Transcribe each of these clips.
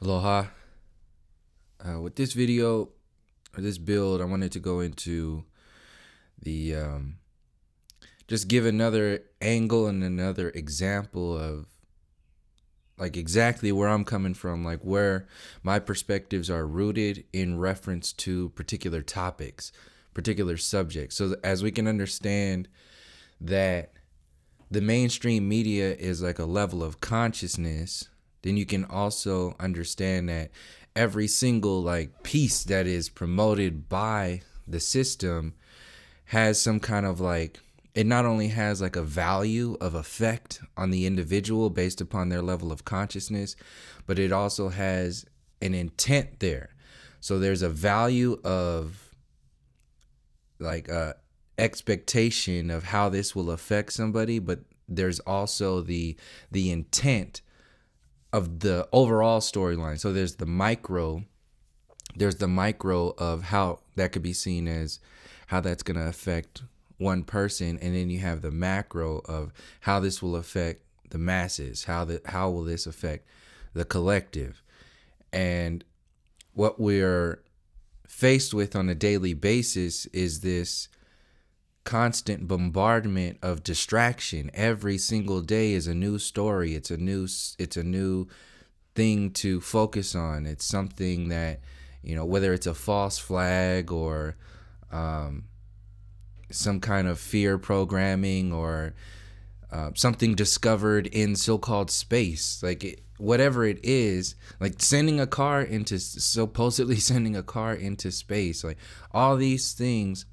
Aloha. With this video or this build, I wanted to go into the just give another angle and another example of like exactly where I'm coming from, like where my perspectives are rooted in reference to particular topics, particular subjects. So as we can understand that the mainstream media is like a level of consciousness, then you can also understand that every single like piece that is promoted by the system has some kind of like, it not only has like a value of effect on the individual based upon their level of consciousness, but it also has an intent there. So there's a value of like expectation of how this will affect somebody, but there's also the intent of the overall storyline. So there's the micro of how that could be seen as how that's going to affect one person, and then you have the macro of how this will affect the masses, how will this affect the collective. And what we're faced with on a daily basis is this constant bombardment of distraction. Every single day is a new story. It's a new thing to focus on. It's something that, whether it's a false flag or some kind of fear programming or something discovered in so-called space, whatever it is, like supposedly sending a car into space, like all these things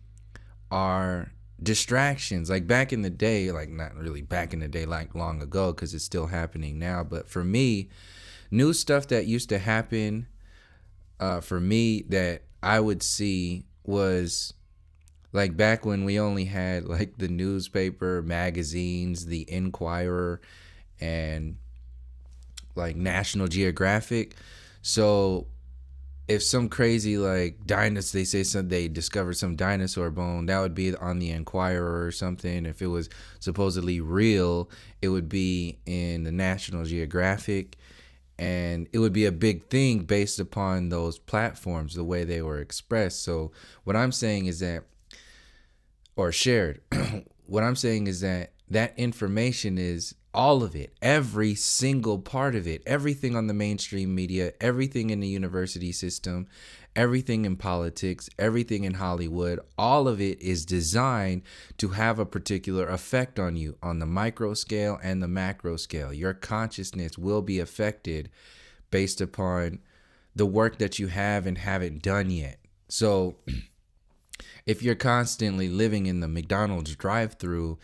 are distractions. Like back in the day, like not really back in the day, like long ago, because it's still happening now. But for me, new stuff that used to happen for me that I would see was like back when we only had like the newspaper, magazines, the Inquirer, and like National Geographic. So if some crazy like dinosaur, they discovered some dinosaur bone, that would be on the Inquirer or something. If it was supposedly real, it would be in the National Geographic, and it would be a big thing based upon those platforms, the way they were expressed. So what I'm saying is that, or shared, what I'm saying is that that information is all of it, every single part of it, everything on the mainstream media, everything in the university system, everything in politics, everything in Hollywood, all of it is designed to have a particular effect on you on the micro scale and the macro scale. Your consciousness will be affected based upon the work that you have and haven't done yet. So if you're constantly living in the McDonald's drive-thru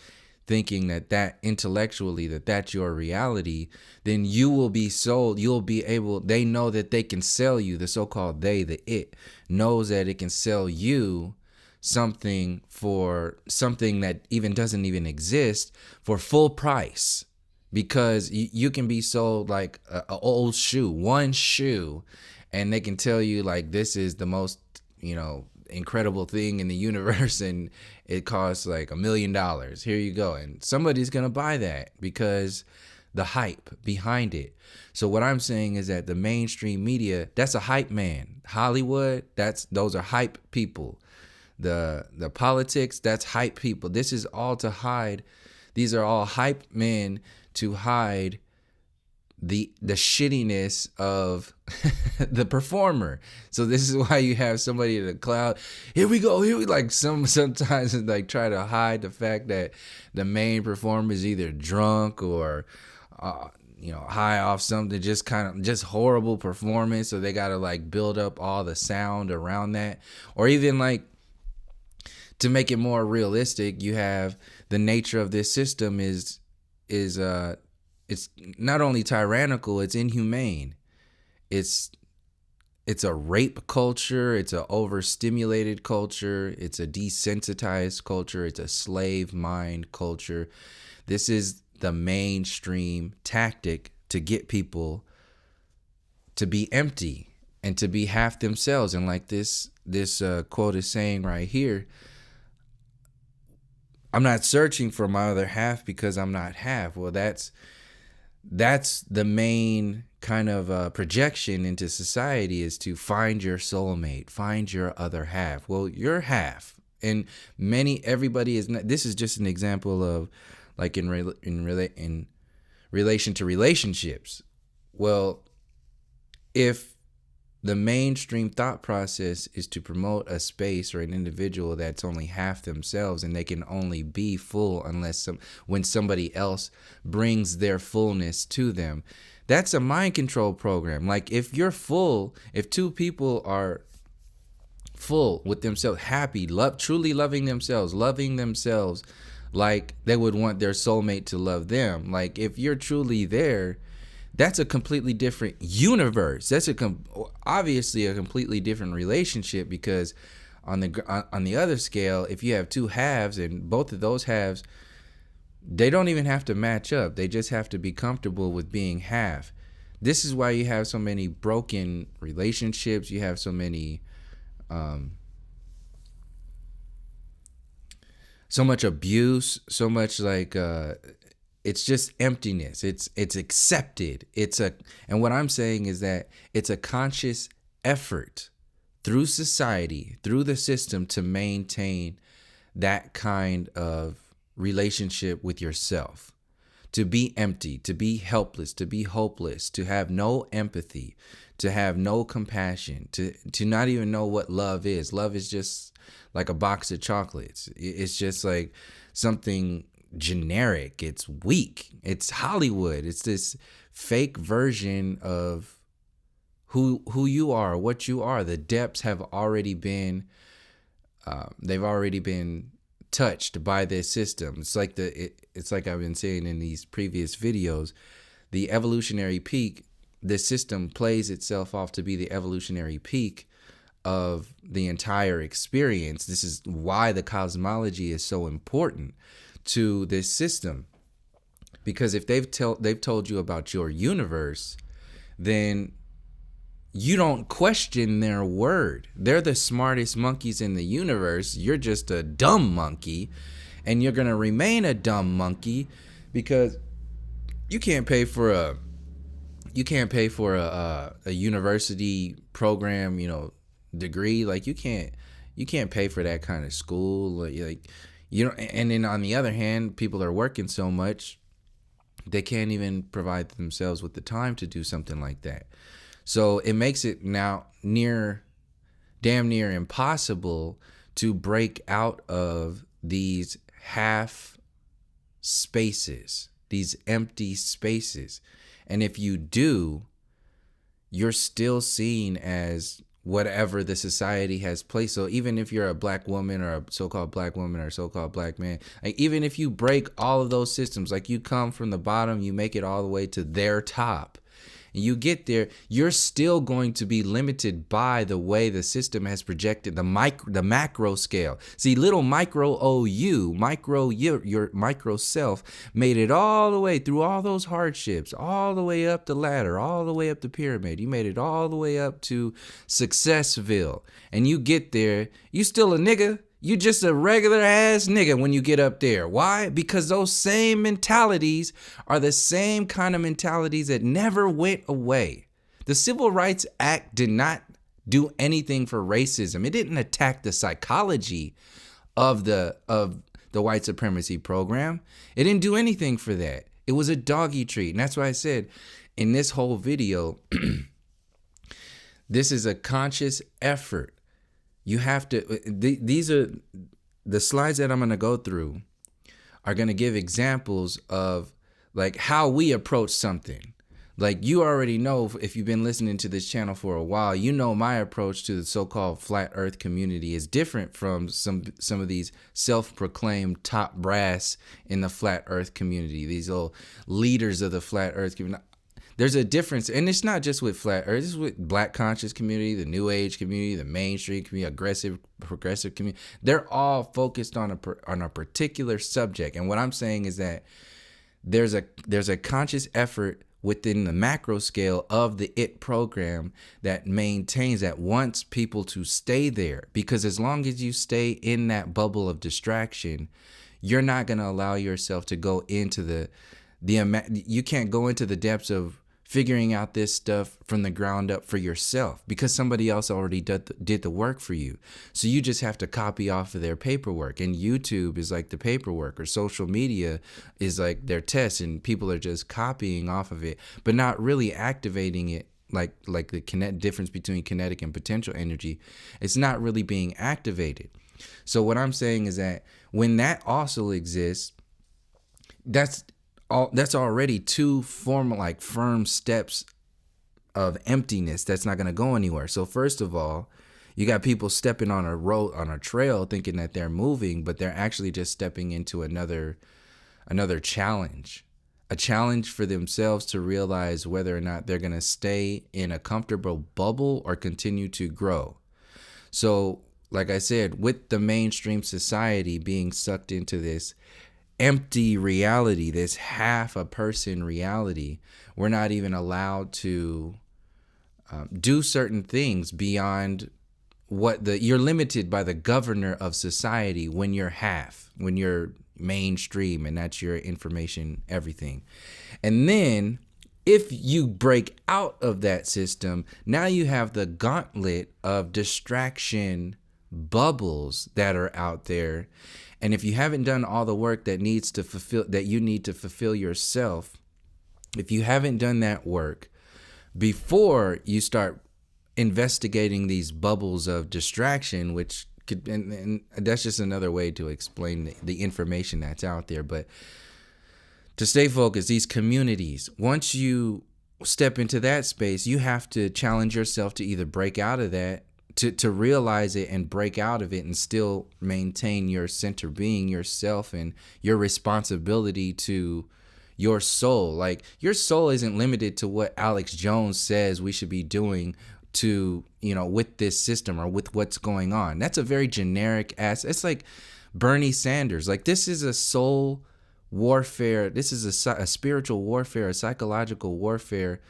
thinking that intellectually that's your reality, then you will be sold. They know that they can sell you, the so-called the it knows that it can sell you something for something that doesn't even exist for full price, because you can be sold like a old shoe, one shoe, and they can tell you like this is the most, incredible thing in the universe, and it costs like $1 million. Here you go. And somebody's going to buy that because the hype behind it. So what I'm saying is that the mainstream media, that's a hype man. Hollywood, those are hype people. The politics, that's hype people. This is all to hide. These are all hype men to hide the shittiness of the performer. So this is why you have somebody in the cloud. Here we go. Like sometimes like try to hide the fact that the main performer is either drunk or high off something, just horrible performance. So they got to like build up all the sound around that, or even like to make it more realistic, you have the nature of this system is it's not only tyrannical, it's inhumane. It's a rape culture, it's a overstimulated culture, it's a desensitized culture, it's a slave mind culture. This is the mainstream tactic to get people to be empty and to be half themselves. And like this quote is saying right here, I'm not searching for my other half because I'm not half. Well, that's the main kind of projection into society is to find your soulmate, find your other half. Well, your half, and everybody is not. This is just an example of, like, in relation to relationships. Well, if the mainstream thought process is to promote a space or an individual that's only half themselves, and they can only be full when somebody else brings their fullness to them. That's a mind control program. Like, if you're full, if two people are full with themselves, happy, truly loving themselves like they would want their soulmate to love them. Like, if you're truly there, that's a completely different universe. That's obviously a completely different relationship, because on the other scale, if you have two halves and both of those halves, they don't even have to match up. They just have to be comfortable with being half. This is why you have so many broken relationships. You have so many, so much abuse, so much like, it's just emptiness. It's accepted. And what I'm saying is that it's a conscious effort through society, through the system, to maintain that kind of relationship with yourself, to be empty, to be helpless, to be hopeless, to have no empathy, to have no compassion, to not even know what love is. Love is just like a box of chocolates. It's just like something generic. It's weak. It's Hollywood. It's this fake version of who you are, what you are. The depths have already been they've already been touched by this system. It's like it's like I've been saying in these previous videos, the evolutionary peak. This system plays itself off to be the evolutionary peak of the entire experience. This is why the cosmology is so important to this system, because if they've told you about your universe, then you don't question their word. They're the smartest monkeys in the universe. You're just a dumb monkey, and you're gonna remain a dumb monkey because you can't pay for a university program, degree. Like, you can't pay for that kind of school. Like and then on the other hand, people are working so much they can't even provide themselves with the time to do something like that. So it makes it now damn near impossible to break out of these half spaces, these empty spaces. And if you do, you're still seen as whatever the society has placed. So even if you're a black woman or a so-called black woman or a so-called black man, like, even if you break all of those systems, like, you come from the bottom, you make it all the way to their top, and you get there, you're still going to be limited by the way the system has projected the macro scale. See, little micro you, your micro self, made it all the way through all those hardships, all the way up the ladder, all the way up the pyramid. You made it all the way up to Successville, and you get there, you still a nigga. You just a regular ass nigga when you get up there. Why? Because those same mentalities are the same kind of mentalities that never went away. The Civil Rights Act did not do anything for racism. It didn't attack the psychology of the white supremacy program. It didn't do anything for that. It was a doggy treat. And that's why I said in this whole video, this is a conscious effort. You have to, these are the slides that I'm going to go through are going to give examples of, like, how we approach something. Like, you already know, if you've been listening to this channel for a while, you know my approach to the so-called flat earth community is different from some of these self-proclaimed top brass in the flat earth community, these old leaders of the flat earth community. There's a difference, and it's not just with flat earth. It's with black conscious community, the new age community, the mainstream community, progressive community. They're all focused on a particular subject. And what I'm saying is that there's a conscious effort within the macro scale of the IT program that wants people to stay there. Because as long as you stay in that bubble of distraction, you're not going to allow yourself to go into you can't go into the depths of figuring out this stuff from the ground up for yourself because somebody else already did the work for you. So you just have to copy off of their paperwork. And YouTube is like the paperwork, or social media is like their test, and people are just copying off of it, but not really activating it. Like the difference between kinetic and potential energy, it's not really being activated. So what I'm saying is that when that also exists, that's already two firm steps of emptiness that's not going to go anywhere. So first of all, you got people stepping on a trail thinking that they're moving, but they're actually just stepping into another challenge. A challenge for themselves to realize whether or not they're going to stay in a comfortable bubble or continue to grow. So, like I said, with the mainstream society being sucked into this empty reality, this half a person reality, we're not even allowed to do certain things beyond you're limited by the governor of society when you're mainstream, and that's your information, everything. And then if you break out of that system, now you have the gauntlet of distraction bubbles that are out there. And if you haven't done all the work that you need to fulfill yourself, if you haven't done that work before you start investigating these bubbles of distraction, which could, and that's just another way to explain the information that's out there. But to stay focused, these communities, once you step into that space, you have to challenge yourself to either break out of that, to realize it and break out of it and still maintain your center being, yourself, and your responsibility to your soul. Like, your soul isn't limited to what Alex Jones says we should be doing with this system or with what's going on. That's a very generic it's like Bernie Sanders. Like, this is a soul warfare. This is a spiritual warfare, a psychological warfare,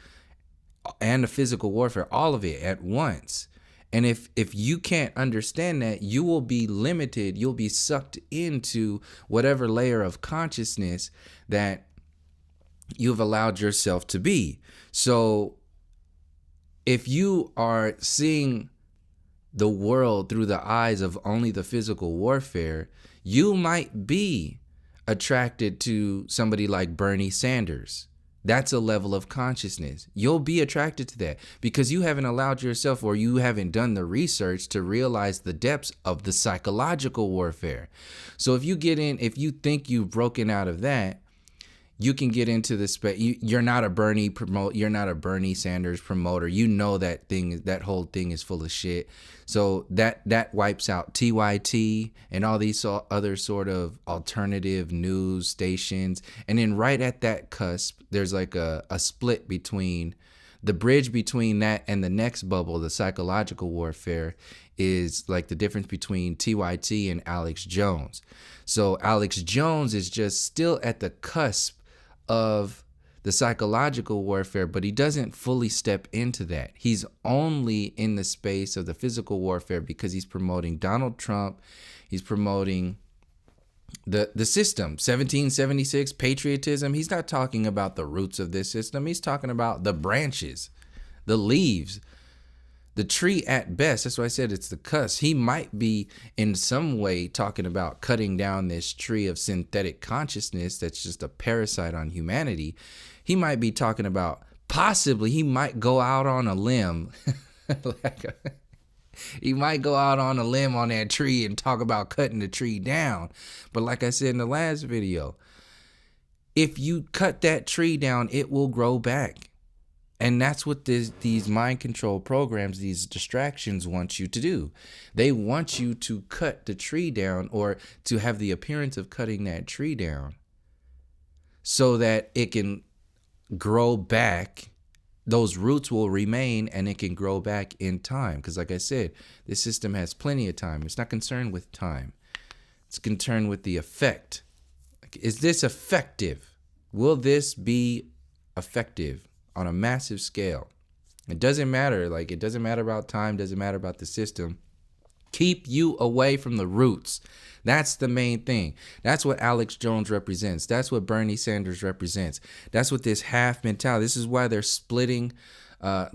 and a physical warfare, all of it at once. And if you can't understand that, you will be limited. You'll be sucked into whatever layer of consciousness that you've allowed yourself to be. So if you are seeing the world through the eyes of only the physical warfare, you might be attracted to somebody like Bernie Sanders. That's a level of consciousness. You'll be attracted to that because you haven't allowed yourself, or you haven't done the research to realize the depths of the psychological warfare. So if you think you've broken out of that, you can get into the space. You're not a Bernie Sanders promoter. You know that whole thing is full of shit. So that wipes out TYT and all these other sort of alternative news stations. And then right at that cusp, there's like a split between the bridge between that and the next bubble. The psychological warfare is like the difference between TYT and Alex Jones. So Alex Jones is just still at the cusp of the psychological warfare, but he doesn't fully step into that. He's only in the space of the physical warfare because he's promoting Donald Trump. He's promoting the system, 1776 patriotism. He's not talking about the roots of this system. He's talking about the branches, the leaves, the tree at best. That's why I said it's the cusp. He might be in some way talking about cutting down this tree of synthetic consciousness that's just a parasite on humanity. He might be talking about he might go out on a limb. He might go out on a limb on that tree and talk about cutting the tree down. But like I said in the last video, if you cut that tree down, it will grow back. And that's what these mind control programs, these distractions want you to do. They want you to cut the tree down, or to have the appearance of cutting that tree down so that it can grow back. Those roots will remain and it can grow back in time. Because like I said, this system has plenty of time. It's not concerned with time. It's concerned with the effect. Is this effective? Will this be effective on a massive scale? It doesn't matter. It doesn't matter about time. Doesn't matter about the system. Keep you away from the roots. That's the main thing. That's what Alex Jones represents. That's what Bernie Sanders represents. That's what this half mentality. This is why they're splitting, all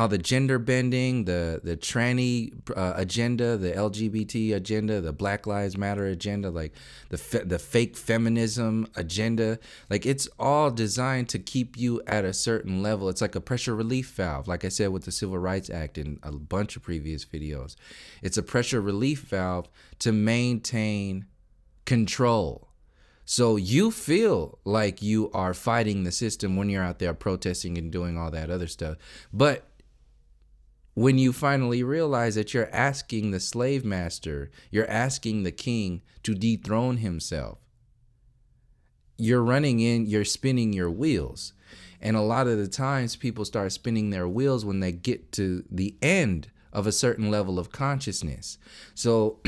the gender bending, the tranny agenda, the LGBT agenda, the Black Lives Matter agenda, like the fake feminism agenda. Like, it's all designed to keep you at a certain level. It's like a pressure relief valve, like I said with the Civil Rights Act in a bunch of previous videos. It's a pressure relief valve to maintain control. So you feel like you are fighting the system when you're out there protesting and doing all that other stuff. But when you finally realize that you're asking the slave master, you're asking the king to dethrone himself, you're spinning your wheels. And a lot of the times people start spinning their wheels when they get to the end of a certain level of consciousness. So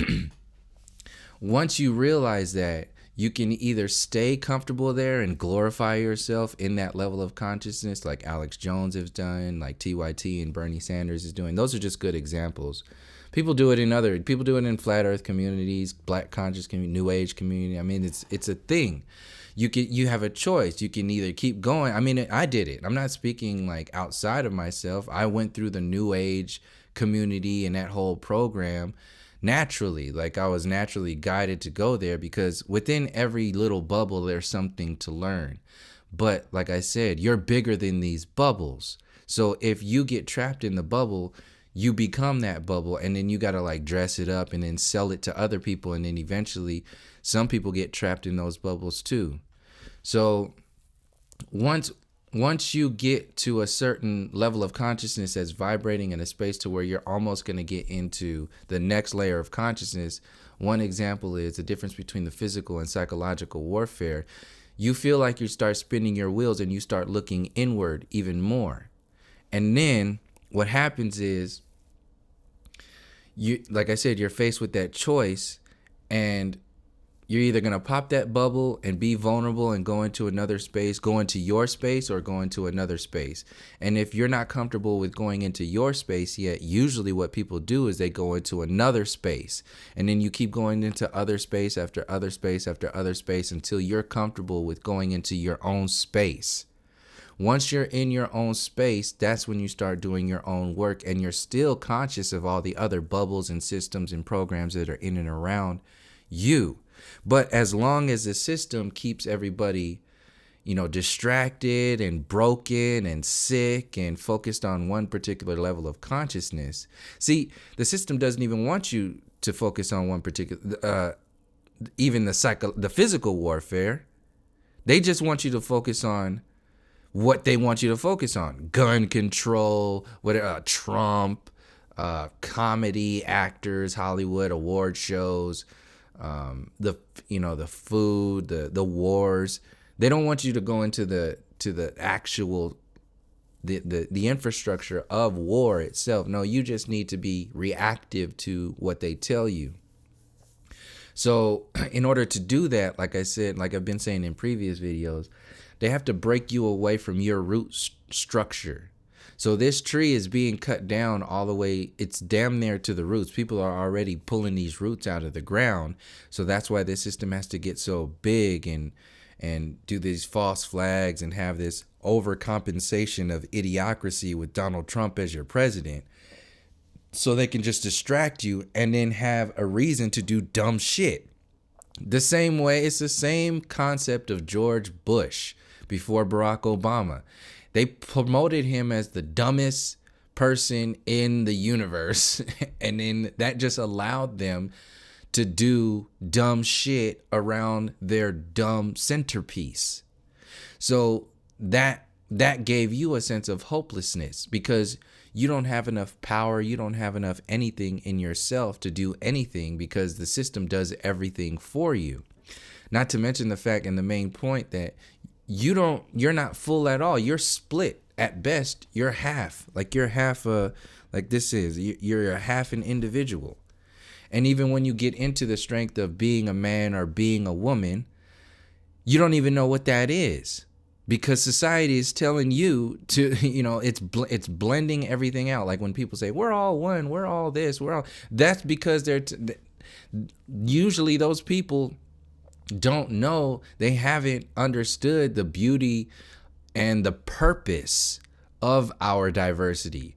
once you realize that, you can either stay comfortable there and glorify yourself in that level of consciousness, like Alex Jones has done, like TYT and Bernie Sanders is doing. Those are just good examples. People do it in flat earth communities, black conscious community, new age community. I mean, it's a thing. You have a choice. You can either keep going. I mean, I did it. I'm not speaking like outside of myself. I went through the new age community and that whole program naturally. Like, I was naturally guided to go there because within every little bubble, there's something to learn. But like I said, you're bigger than these bubbles. So if you get trapped in the bubble, you become that bubble, and then you got to like dress it up and then sell it to other people. And then eventually some people get trapped in those bubbles too. So once you get to a certain level of consciousness that's vibrating in a space to where you're almost going to get into the next layer of consciousness, one example is the difference between the physical and psychological warfare. You feel like you start spinning your wheels and you start looking inward even more. And then what happens is, like I said, you're faced with that choice, and you're either going to pop that bubble and be vulnerable and go into another space, go into your space, or go into another space. And if you're not comfortable with going into your space yet, usually what people do is they go into another space. And then you keep going into other space after other space after other space until you're comfortable with going into your own space. Once you're in your own space, that's when you start doing your own work, and you're still conscious of all the other bubbles and systems and programs that are in and around you. But as long as the system keeps everybody, distracted and broken and sick and focused on one particular level of consciousness. See, the system doesn't even want you to focus on one particular, even the physical warfare. They just want you to focus on what they want you to focus on: gun control, Trump, comedy actors, Hollywood award shows, the food, the wars. They don't want you to go into the actual the infrastructure of war itself. No, you just need to be reactive to what they tell you. So in order to do that, like I said, like I've been saying in previous videos, they have to break you away from your root structure. So this tree is being cut down all the way. It's damn near to the roots. People are already pulling these roots out of the ground. So that's why this system has to get so big and do these false flags and have this overcompensation of idiocracy with Donald Trump as your president. So they can just distract you and then have a reason to do dumb shit. The same way, it's the same concept of George Bush before Barack Obama. They promoted him as the dumbest person in the universe, and then that just allowed them to do dumb shit around their dumb centerpiece. So that gave you a sense of hopelessness because you don't have enough power, you don't have enough anything in yourself to do anything because the system does everything for you. Not to mention the fact and the main point that you're not full at all. You're split at best. You're half. You're a half an individual. And even when you get into the strength of being a man or being a woman, you don't even know what that is. because society is telling you to, it's blending everything out. Like when people say we're all one, we're all this, we're all, that's because usually those people don't know, they haven't understood the beauty and the purpose of our diversity.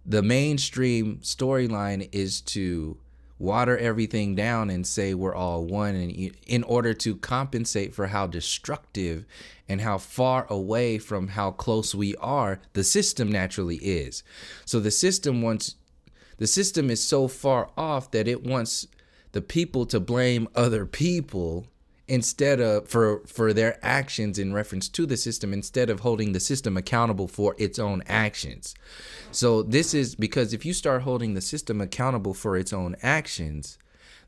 The mainstream storyline is to water everything down and say we're all one, and in order to compensate for how destructive and how far away from how close we are the system naturally is. So the system is so far off that it wants the people to blame other people instead of for their actions in reference to the system, instead of holding the system accountable for its own actions. So this is because if you start holding the system accountable for its own actions,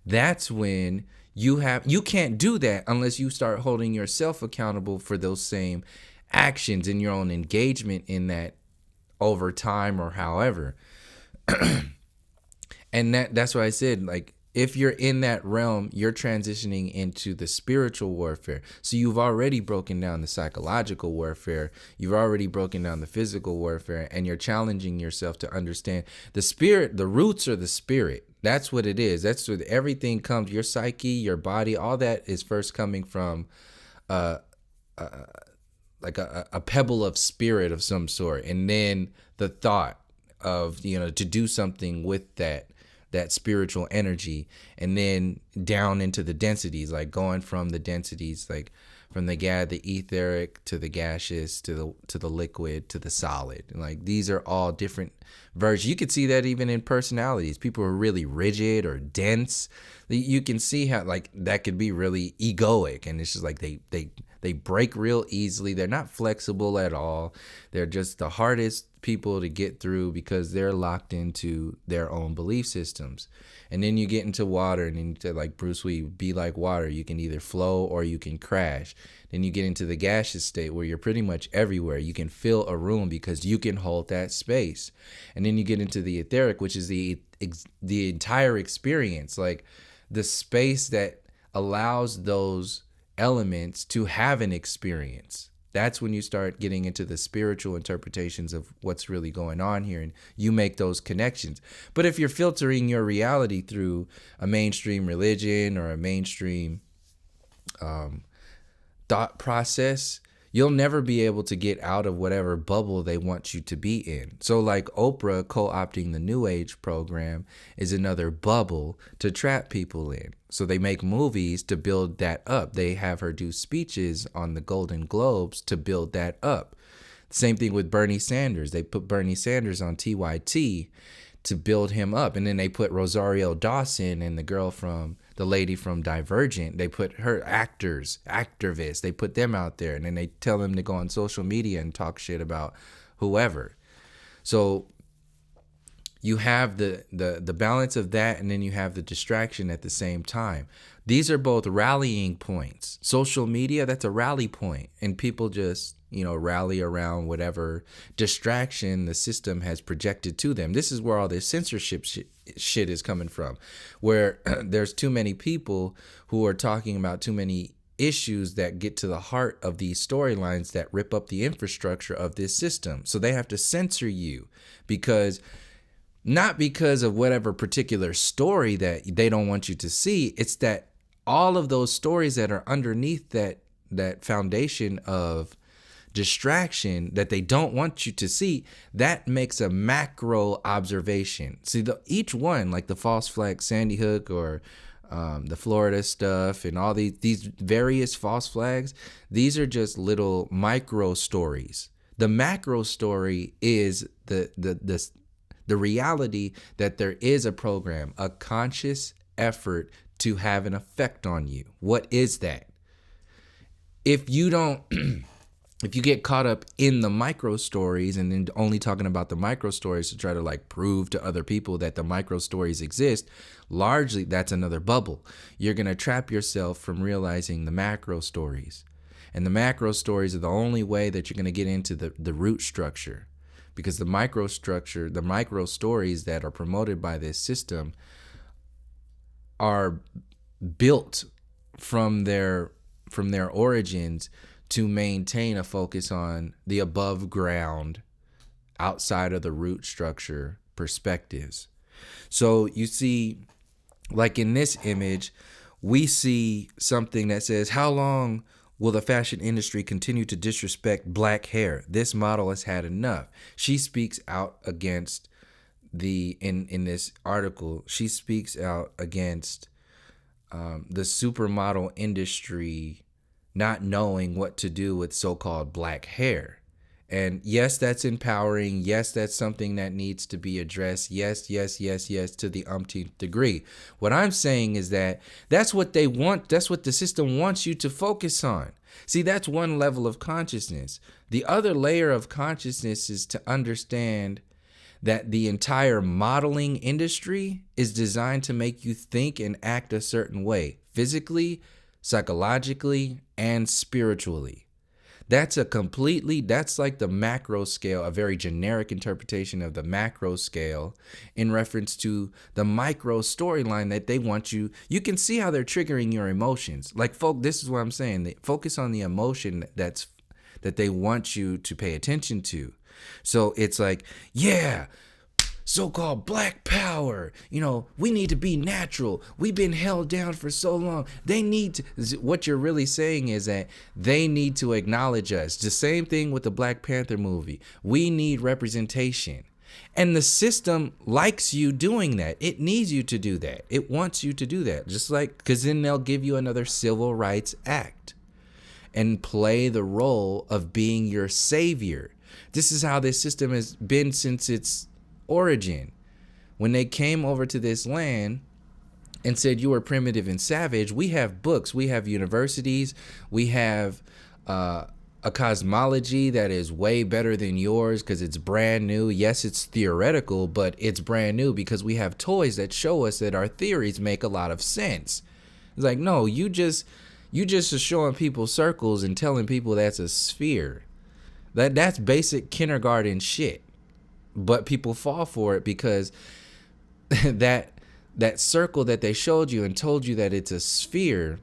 that's when you can't do that unless you start holding yourself accountable for those same actions and your own engagement in that over time or however. And that's why I said, like, if you're in that realm, you're transitioning into the spiritual warfare. So you've already broken down the psychological warfare. You've already broken down the physical warfare, and you're challenging yourself to understand the spirit. The roots are the spirit. That's what it is. That's what everything comes. Your psyche, your body, all that is first coming from like a pebble of spirit of some sort. And then the thought of, to do something with that spiritual energy, and then down into the densities, like going from the densities, like from the etheric to the gaseous to the liquid to the solid. Like these are all different versions. You could see that even in personalities. People are really rigid or dense. You can see how like that could be really egoic, and it's just like they break real easily. They're not flexible at all. They're just the hardest people to get through because they're locked into their own belief systems. And then you get into water, and then you say, like Bruce Lee, be like water. You can either flow or you can crash. Then you get into the gaseous state where you're pretty much everywhere. You can fill a room because you can hold that space. And then you get into the etheric, which is the entire experience, like the space that allows those elements to have an experience. That's when you start getting into the spiritual interpretations of what's really going on here, and you make those connections. But if you're filtering your reality through a mainstream religion or a mainstream thought process, you'll never be able to get out of whatever bubble they want you to be in. So like Oprah co-opting the New Age program is another bubble to trap people in. So they make movies to build that up. They have her do speeches on the Golden Globes to build that up. Same thing with Bernie Sanders. They put Bernie Sanders on TYT to build him up. And then they put Rosario Dawson and the lady from Divergent. They put her activists. They put them out there, and then they tell them to go on social media and talk shit about whoever. So you have the balance of that, and then you have the distraction at the same time. These are both rallying points. Social media, that's a rally point, and people just rally around whatever distraction the system has projected to them. This is where all this censorship shit is coming from, where there's too many people who are talking about too many issues that get to the heart of these storylines that rip up the infrastructure of this system. So they have to censor you not because of whatever particular story that they don't want you to see. It's that all of those stories that are underneath that foundation of distraction that they don't want you to see, that makes a macro observation. See, each one, like the false flag Sandy Hook or the Florida stuff and all these various false flags, these are just little micro stories. The macro story is the reality that there is a program, a conscious effort to have an effect on you. What is that? If you don't if you get caught up in the micro stories and then only talking about the micro stories to try to like prove to other people that the micro stories exist, largely that's another bubble. You're going to trap yourself from realizing the macro stories. And the macro stories are the only way that you're going to get into the root structure, because the micro structure, the micro stories that are promoted by this system are built from their origins to maintain a focus on the above ground, outside of the root structure perspectives. So you see, like in this image, we see something that says, how long will the fashion industry continue to disrespect black hair? This model has had enough. She speaks out against in this article, she speaks out against the supermodel industry not knowing what to do with so-called black hair. And yes, that's empowering. Yes, that's something that needs to be addressed. Yes, yes, yes, yes, to the umpteenth degree. What I'm saying is that that's what they want. That's what the system wants you to focus on. See, that's one level of consciousness. The other layer of consciousness is to understand that the entire modeling industry is designed to make you think and act a certain way, physically, psychologically, and spiritually. That's like the macro scale, a very generic interpretation of the macro scale in reference to the micro storyline that they want you. You can see how they're triggering your emotions. Like, this is what I'm saying. They focus on the emotion that they want you to pay attention to. So it's like, yeah, so-called black power, we need to be natural. We've been held down for so long. What you're really saying is that they need to acknowledge us. The same thing with the Black Panther movie. We need representation. And the system likes you doing that. It needs you to do that. It wants you to do that. Just like, because then they'll give you another civil rights act and play the role of being your savior. This is how this system has been since its origin. When they came over to this land and said you were primitive and savage, we have books, we have universities, we have a cosmology that is way better than yours because it's brand new. Yes, it's theoretical, but it's brand new because we have toys that show us that our theories make a lot of sense. It's like, no, you just are showing people circles and telling people that's a sphere. That's basic kindergarten shit. But people fall for it because that circle that they showed you and told you that it's a sphere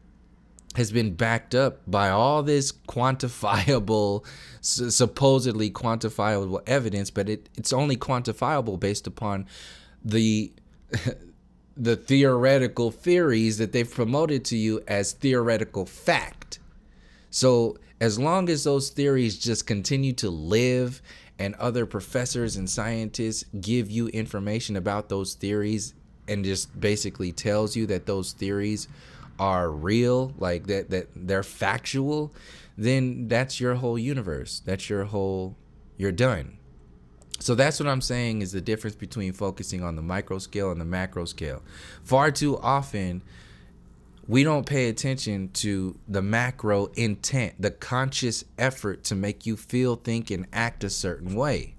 has been backed up by all this quantifiable, supposedly quantifiable evidence, but it's only quantifiable based upon the theoretical theories that they've promoted to you as theoretical fact. So as long as those theories just continue to live and other professors and scientists give you information about those theories and just basically tells you that those theories are real, like that they're factual, then that's your whole universe. You're done. So that's what I'm saying is the difference between focusing on the micro scale and the macro scale. Far too often, we don't pay attention to the macro intent, the conscious effort to make you feel, think, and act a certain way.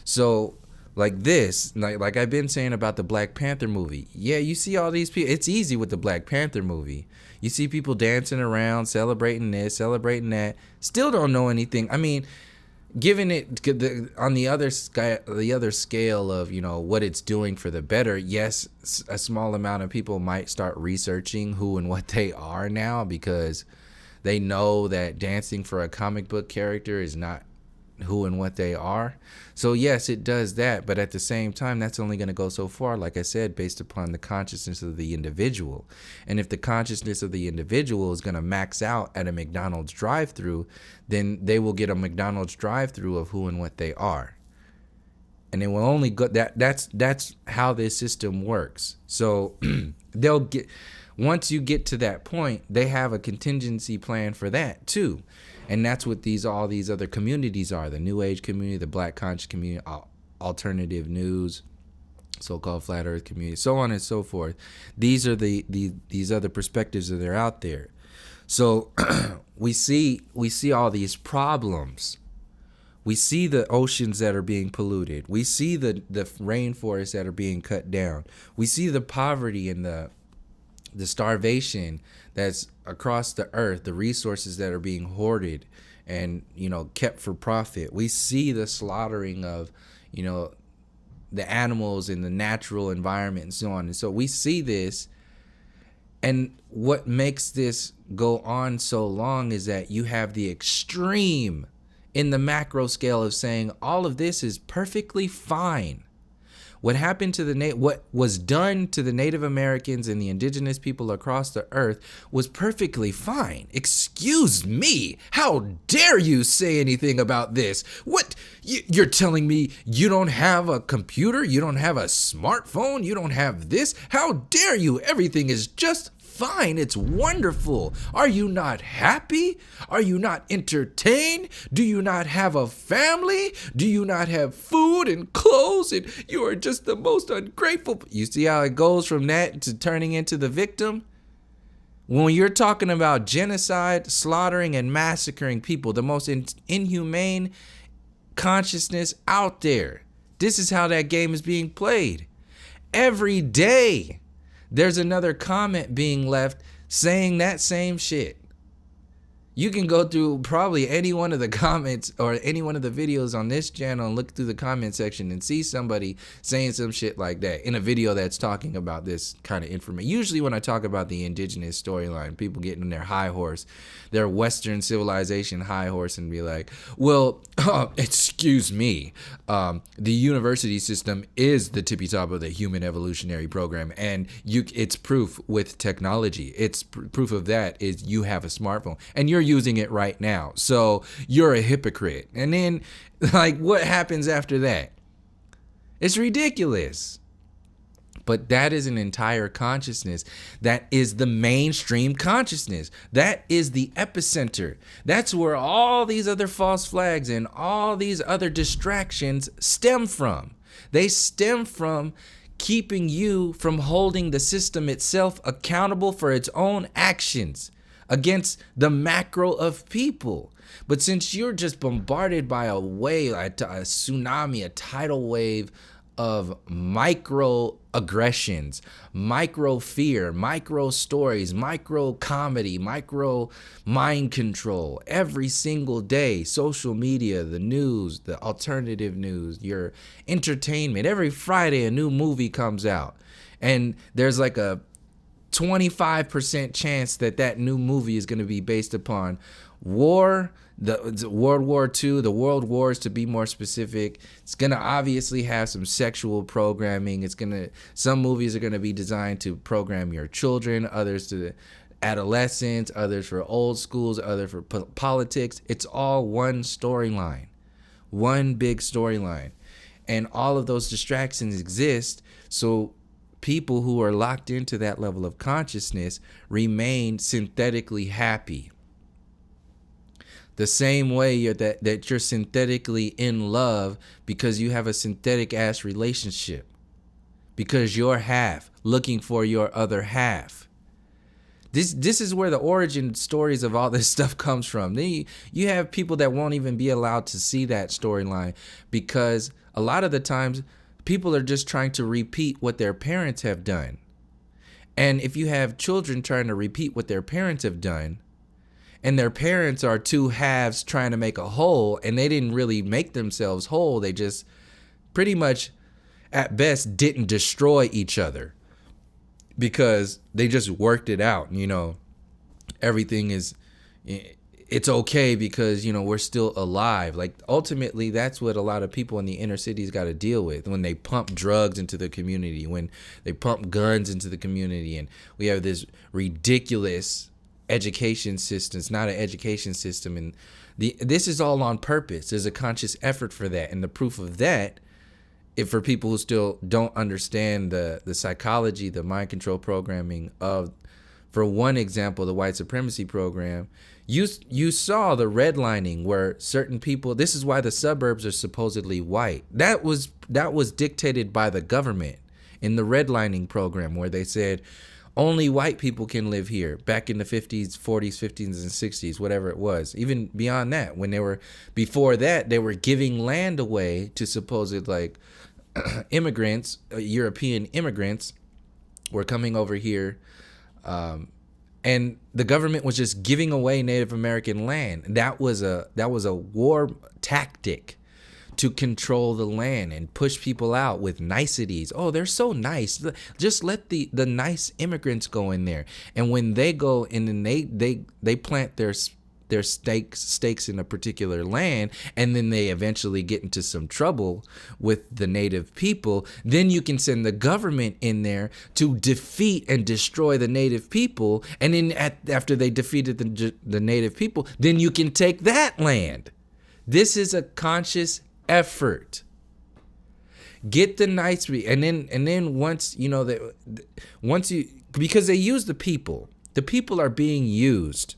So like this, like I've been saying about the Black Panther movie. Yeah, you see all these people. It's easy with the Black Panther movie. You see people dancing around, celebrating this, celebrating that, still don't know anything. I mean, given it on the other scale of what it's doing for the better, yes, a small amount of people might start researching who and what they are now because they know that dancing for a comic book character is not who and what they are. So yes, it does that, but at the same time, that's only going to go so far, like I said, based upon the consciousness of the individual. And if the consciousness of the individual is going to max out at a McDonald's drive-thru, then they will get a McDonald's drive-thru of who and what they are. And it will only go that's how this system works. So once you get to that point, they have a contingency plan for that too. And that's what all these other communities are: the New Age community, the Black conscious community, alternative news, so-called flat Earth community, so on and so forth. These are these other perspectives that are out there. So we see all these problems. We see the oceans that are being polluted. We see the rainforests that are being cut down. We see the poverty and the starvation that's across the earth, the resources that are being hoarded and kept for profit. We see the slaughtering of the animals in the natural environment and so on. And so we see this, And what makes this go on so long is that you have the extreme in the macro scale of saying all of this is perfectly fine. What happened to what was done to the Native Americans and the indigenous people across the earth was perfectly fine. Excuse me, how dare you say anything about this? What, you're telling me you don't have a computer, you don't have a smartphone, you don't have this? How dare you? Everything is just fine. It's wonderful. Are you not happy? Are you not entertained? Do you not have a family? Do you not have food and clothes? And you are just the most ungrateful. You see how it goes from that to turning into the victim? When you're talking about genocide, slaughtering, and massacring people, the most inhumane consciousness out there, this is how that game is being played. Every day, there's another comment being left saying that same shit. You can go through probably any one of the comments or any one of the videos on this channel and look through the comment section and see somebody saying some shit like that in a video that's talking about this kind of information. Usually when I talk about the indigenous storyline, people get in their high horse, their Western civilization high horse, and be like, well, excuse me, the university system is the tippy top of the human evolutionary program, and it's proof with technology. It's proof of that is you have a smartphone and you're using it right now, so you're a hypocrite. And then, like, what happens after that? It's ridiculous. But that is an entire consciousness. That is the mainstream consciousness. That is the epicenter. That's where all these other false flags and all these other distractions stem from. They stem from keeping you from holding the system itself accountable for its own actions against the macro of people. But since you're just bombarded by a wave, a tsunami, a tidal wave of micro aggressions, micro fear, micro stories, micro comedy, micro mind control, every single day, social media, the news, the alternative news, your entertainment, every Friday a new movie comes out, and there's like a 25% chance that new movie is going to be based upon war, the World War II, the World Wars to be more specific. It's going to obviously have some sexual programming. Some movies are going to be designed to program your children, others to adolescents, others for old schools, others for politics. It's all one storyline, one big storyline. And all of those distractions exist, so people who are locked into that level of consciousness remain synthetically happy. The same way that you're synthetically in love because you have a synthetic ass relationship. Because you're half looking for your other half. This is where the origin stories of all this stuff comes from. You have people that won't even be allowed to see that storyline because a lot of the times people are just trying to repeat what their parents have done. And if you have children trying to repeat what their parents have done, and their parents are two halves trying to make a whole, and they didn't really make themselves whole, they just pretty much, at best, didn't destroy each other because they just worked it out. Everything is, it's okay because, we're still alive. Like, ultimately, that's what a lot of people in the inner cities got to deal with when they pump drugs into the community, when they pump guns into the community, and we have this ridiculous education system. It's not an education system, and this is all on purpose. There's a conscious effort for that, and the proof of that, if for people who still don't understand the psychology, the mind control programming of, for one example, the white supremacy program, you saw the redlining where certain people. This is why the suburbs are supposedly white. That was dictated by the government in the redlining program, where they said only white people can live here back in the 50s, 40s, 50s, and 60s, whatever it was. Even beyond that, before that, they were giving land away to supposed immigrants, European immigrants were coming over here. And the government was just giving away Native American land. That was a war tactic to control the land and push people out with niceties. Oh, they're so nice. Just let the nice immigrants go in there. And when they go in and they plant their stakes in a particular land, and then they eventually get into some trouble with the native people, then you can send the government in there to defeat and destroy the native people. And then after they defeated the native people, then you can take that land. This is a conscious effort. Get the nice, and then once you know that, because they use the people are being used.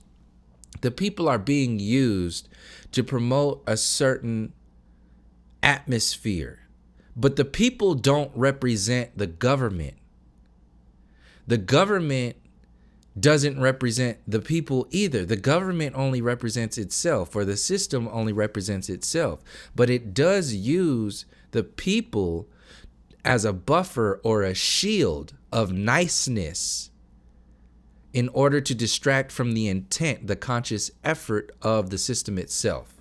The people are being used to promote a certain atmosphere, but the people don't represent the government. The government doesn't represent the people either. The government only represents itself, or the system only represents itself, but it does use the people as a buffer or a shield of niceness in order to distract from the intent, the conscious effort of the system itself.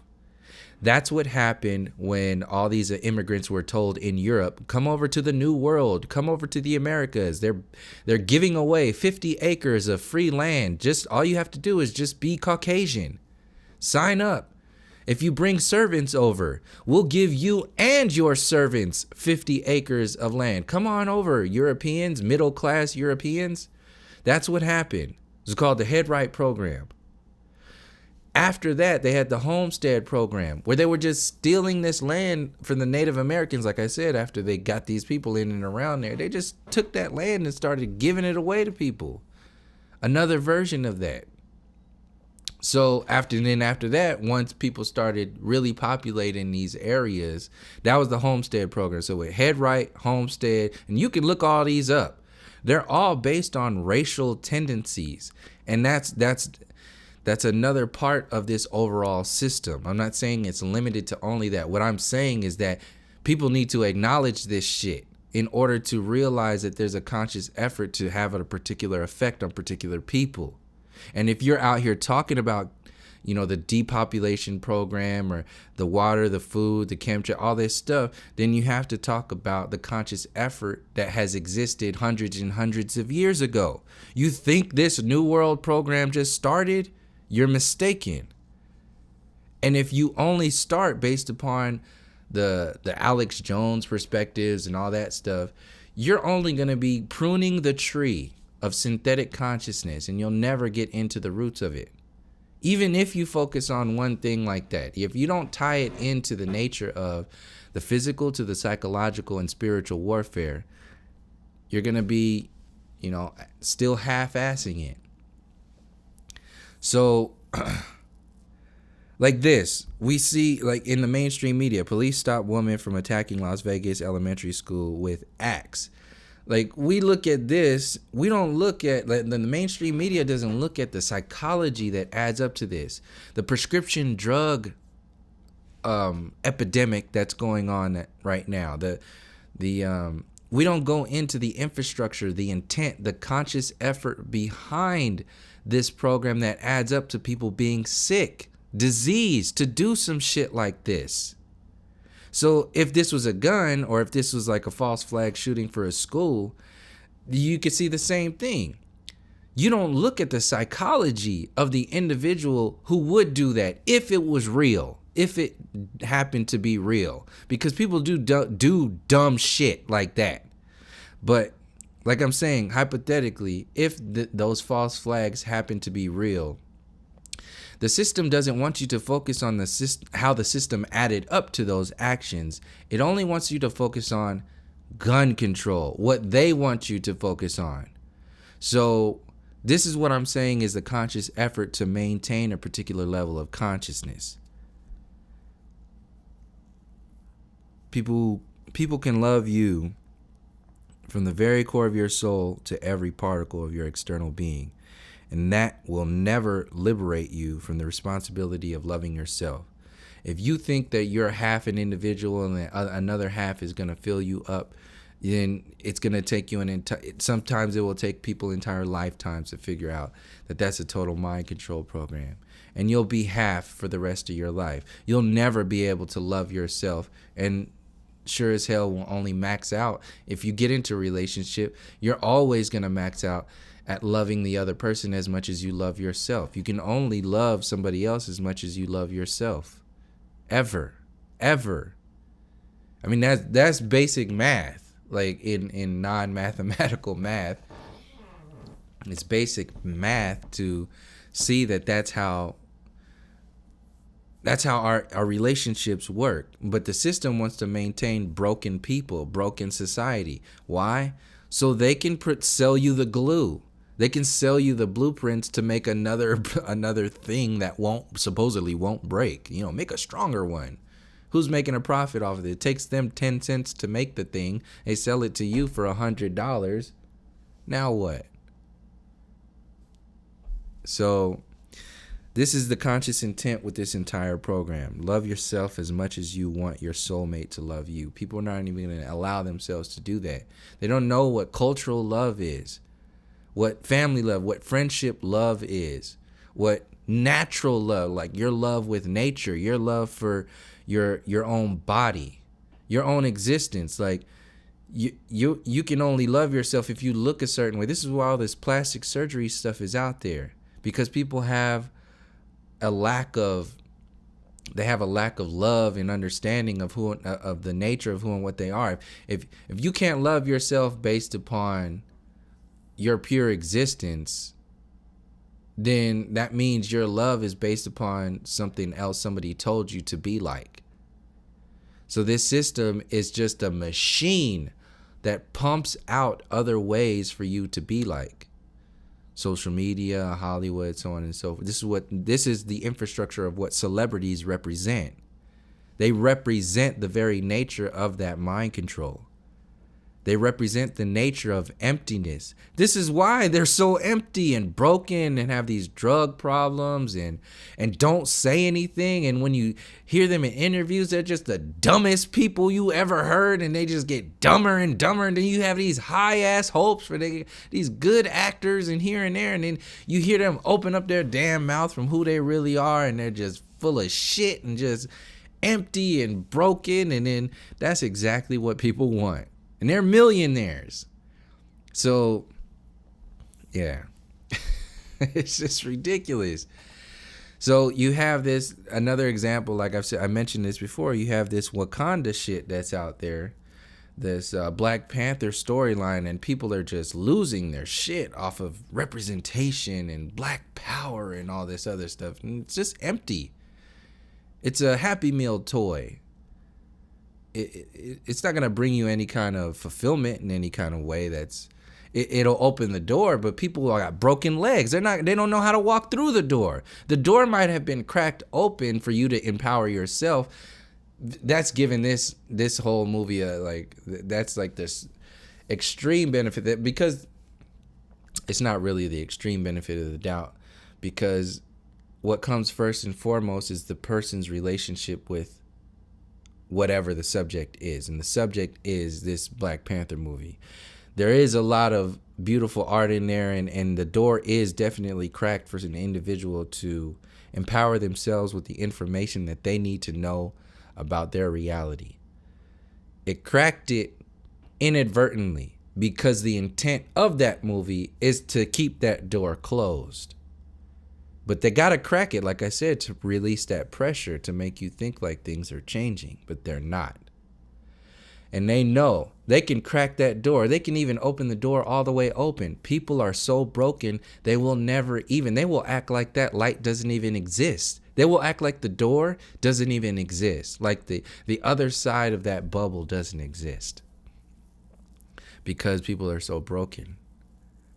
That's what happened when all these immigrants were told in Europe, come over to the New World, come over to the Americas. They're giving away 50 acres of free land. Just all you have to do is just be Caucasian. Sign up. If you bring servants over, we'll give you and your servants 50 acres of land. Come on over, Europeans, middle class Europeans. That's what happened. It's called the Head Right program. After that, they had the Homestead program, where they were just stealing this land from the Native Americans. Like I said, after they got these people in and around there, they just took that land and started giving it away to people. Another version of that. So after that, once people started really populating these areas, that was the Homestead program. So with Head Right, Homestead, and you can look all these up. They're all based on racial tendencies, and that's another part of this overall system. I'm not saying it's limited to only that. What I'm saying is that people need to acknowledge this shit in order to realize that there's a conscious effort to have a particular effect on particular people. And if you're out here talking about, you know, the depopulation program or the water, the food, the chemtrail, all this stuff, then you have to talk about the conscious effort that has existed hundreds and hundreds of years ago. You think this New World program just started? You're mistaken. And if you only start based upon the Alex Jones perspectives and all that stuff, you're only going to be pruning the tree of synthetic consciousness, and you'll never get into the roots of it. Even if you focus on one thing like that, if you don't tie it into the nature of the physical to the psychological and spiritual warfare, you're going to be, you know, still half-assing it. So, like this, we see, like in the mainstream media, police stop woman from attacking Las Vegas elementary school with axe. Like, we look at this, we don't look at, like, the mainstream media doesn't look at the psychology that adds up to this. The prescription drug epidemic that's going on right now. We don't go into the infrastructure, the intent, the conscious effort behind this program that adds up to people being sick, diseased, to do some shit like this. So if this was a gun, or if this was like a false flag shooting for a school, you could see the same thing. You don't look at the psychology of the individual who would do that if it was real, if it happened to be real, because people do dumb shit like that. But like I'm saying, hypothetically, if those false flags happen to be real, the system doesn't want you to focus on how the system added up to those actions. It only wants you to focus on gun control, what they want you to focus on. So this is what I'm saying is the conscious effort to maintain a particular level of consciousness. People can love you from the very core of your soul to every particle of your external being. And that will never liberate you from the responsibility of loving yourself. If you think that you're half an individual and the another half is going to fill you up, then it's going to take you sometimes it will take people entire lifetimes to figure out that that's a total mind control program. And you'll be half for the rest of your life. You'll never be able to love yourself, and sure as hell will only max out. If you get into a relationship, you're always going to max out at loving the other person as much as you love yourself. You can only love somebody else as much as you love yourself. Ever. I mean, that's basic math. Like in non-mathematical math, it's basic math to see that that's how our relationships work. But the system wants to maintain broken people, broken society. Why? So they can sell you the glue. They can sell you the blueprints to make another thing that supposedly won't break. Make a stronger one. Who's making a profit off of it? It takes them 10 cents to make the thing. They sell it to you for $100. Now what? So this is the conscious intent with this entire program. Love yourself as much as you want your soulmate to love you. People are not even going to allow themselves to do that. They don't know what cultural love is, what family love, what friendship love is, what natural love, like your love with nature, your love for your own body, your own existence. Like you can only love yourself if you look a certain way. This is why all this plastic surgery stuff is out there, because people have a lack of love and understanding of of the nature of who and what they are. If you can't love yourself based upon your pure existence, then that means your love is based upon something else somebody told you to be like. So this system is just a machine that pumps out other ways for you to be like. Social media, Hollywood, so on and so forth. This is the infrastructure of what celebrities represent. They represent the very nature of that mind control. They represent the nature of emptiness. This is why they're so empty and broken and have these drug problems and don't say anything. And when you hear them in interviews, they're just the dumbest people you ever heard, and they just get dumber and dumber. And then you have these high-ass hopes for these good actors and here and there. And then you hear them open up their damn mouth from who they really are, and they're just full of shit and just empty and broken. And then that's exactly what people want. And they're millionaires. So, yeah. It's just ridiculous. So you have another example, like I've said, I mentioned this before, you have this Wakanda shit that's out there, this Black Panther storyline, and people are just losing their shit off of representation and black power and all this other stuff. And it's just empty. It's a Happy Meal toy. It's not going to bring you any kind of fulfillment in any kind of way. It'll open the door, but people got broken legs. They don't know how to walk through the door. The door might have been cracked open for you to empower yourself. That's given this whole movie that's like this extreme benefit, because it's not really the extreme benefit of the doubt, because what comes first and foremost is the person's relationship with whatever the subject is. And the subject is this Black Panther movie. There is a lot of beautiful art in there, and the door is definitely cracked for an individual to empower themselves with the information that they need to know about their reality. It cracked it inadvertently because the intent of that movie is to keep that door closed. But they got to crack it, like I said, to release that pressure to make you think like things are changing, but they're not. And they know they can crack that door. They can even open the door all the way open. People are so broken, they will act like that light doesn't even exist. They will act like the door doesn't even exist, like the other side of that bubble doesn't exist, because people are so broken.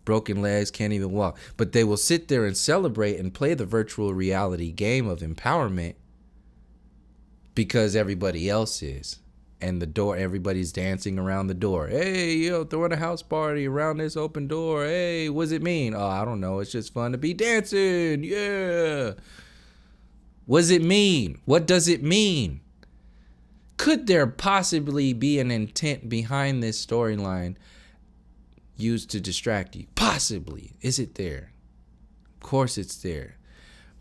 Broken legs, can't even walk. But they will sit there and celebrate and play the virtual reality game of empowerment because everybody else is. And the door, everybody's dancing around the door. Hey, throwing a house party around this open door. Hey, what does it mean? Oh, I don't know. It's just fun to be dancing. Yeah. What does it mean? What does it mean? Could there possibly be an intent behind this storyline used to distract you? Possibly. Is it there? Of course it's there.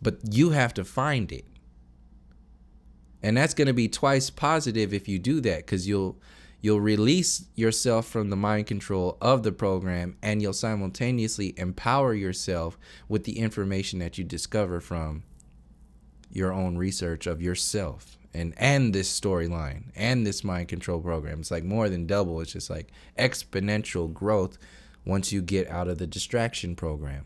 But you have to find it. And that's going to be twice positive if you do that, because you'll release yourself from the mind control of the program, and you'll simultaneously empower yourself with the information that you discover from your own research of yourself and this storyline and this mind control program. It's like more than double. It's just like exponential growth once you get out of the distraction program.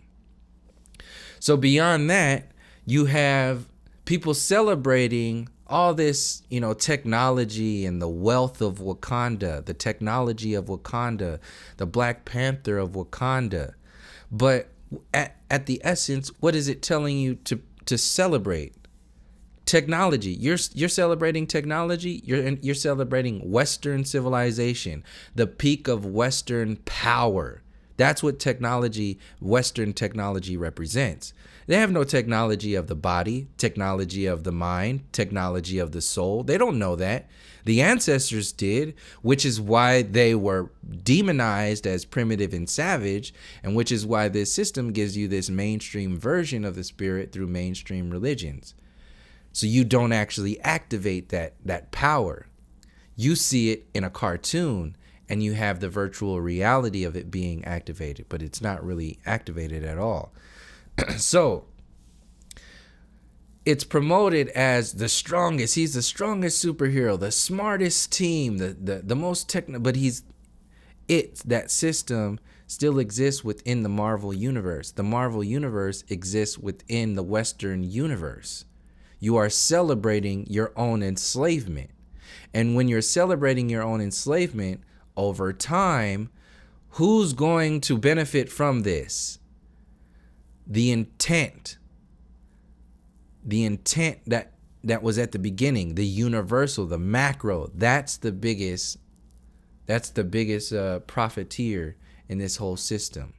So beyond that, you have people celebrating all this, technology and the wealth of Wakanda, the technology of Wakanda, the Black Panther of Wakanda. But at the essence, what is it telling you to celebrate? Technology. You're celebrating technology. You're celebrating Western civilization, the peak of Western power. That's what Western technology represents. They have no technology of the body, technology of the mind, technology of the soul. They don't know that. The ancestors did, which is why they were demonized as primitive and savage, and which is why this system gives you this mainstream version of the spirit through mainstream religions. So you don't actually activate that power. You see it in a cartoon, and you have the virtual reality of it being activated, but it's not really activated at all. So it's promoted as the strongest. He's the strongest superhero, the smartest team, the most technical. But that system still exists within the Marvel universe. The Marvel universe exists within the Western universe. You are celebrating your own enslavement. And when you're celebrating your own enslavement, over time, who's going to benefit from this? The intent that was at the beginning, the universal, the macro, that's the biggest profiteer in this whole system.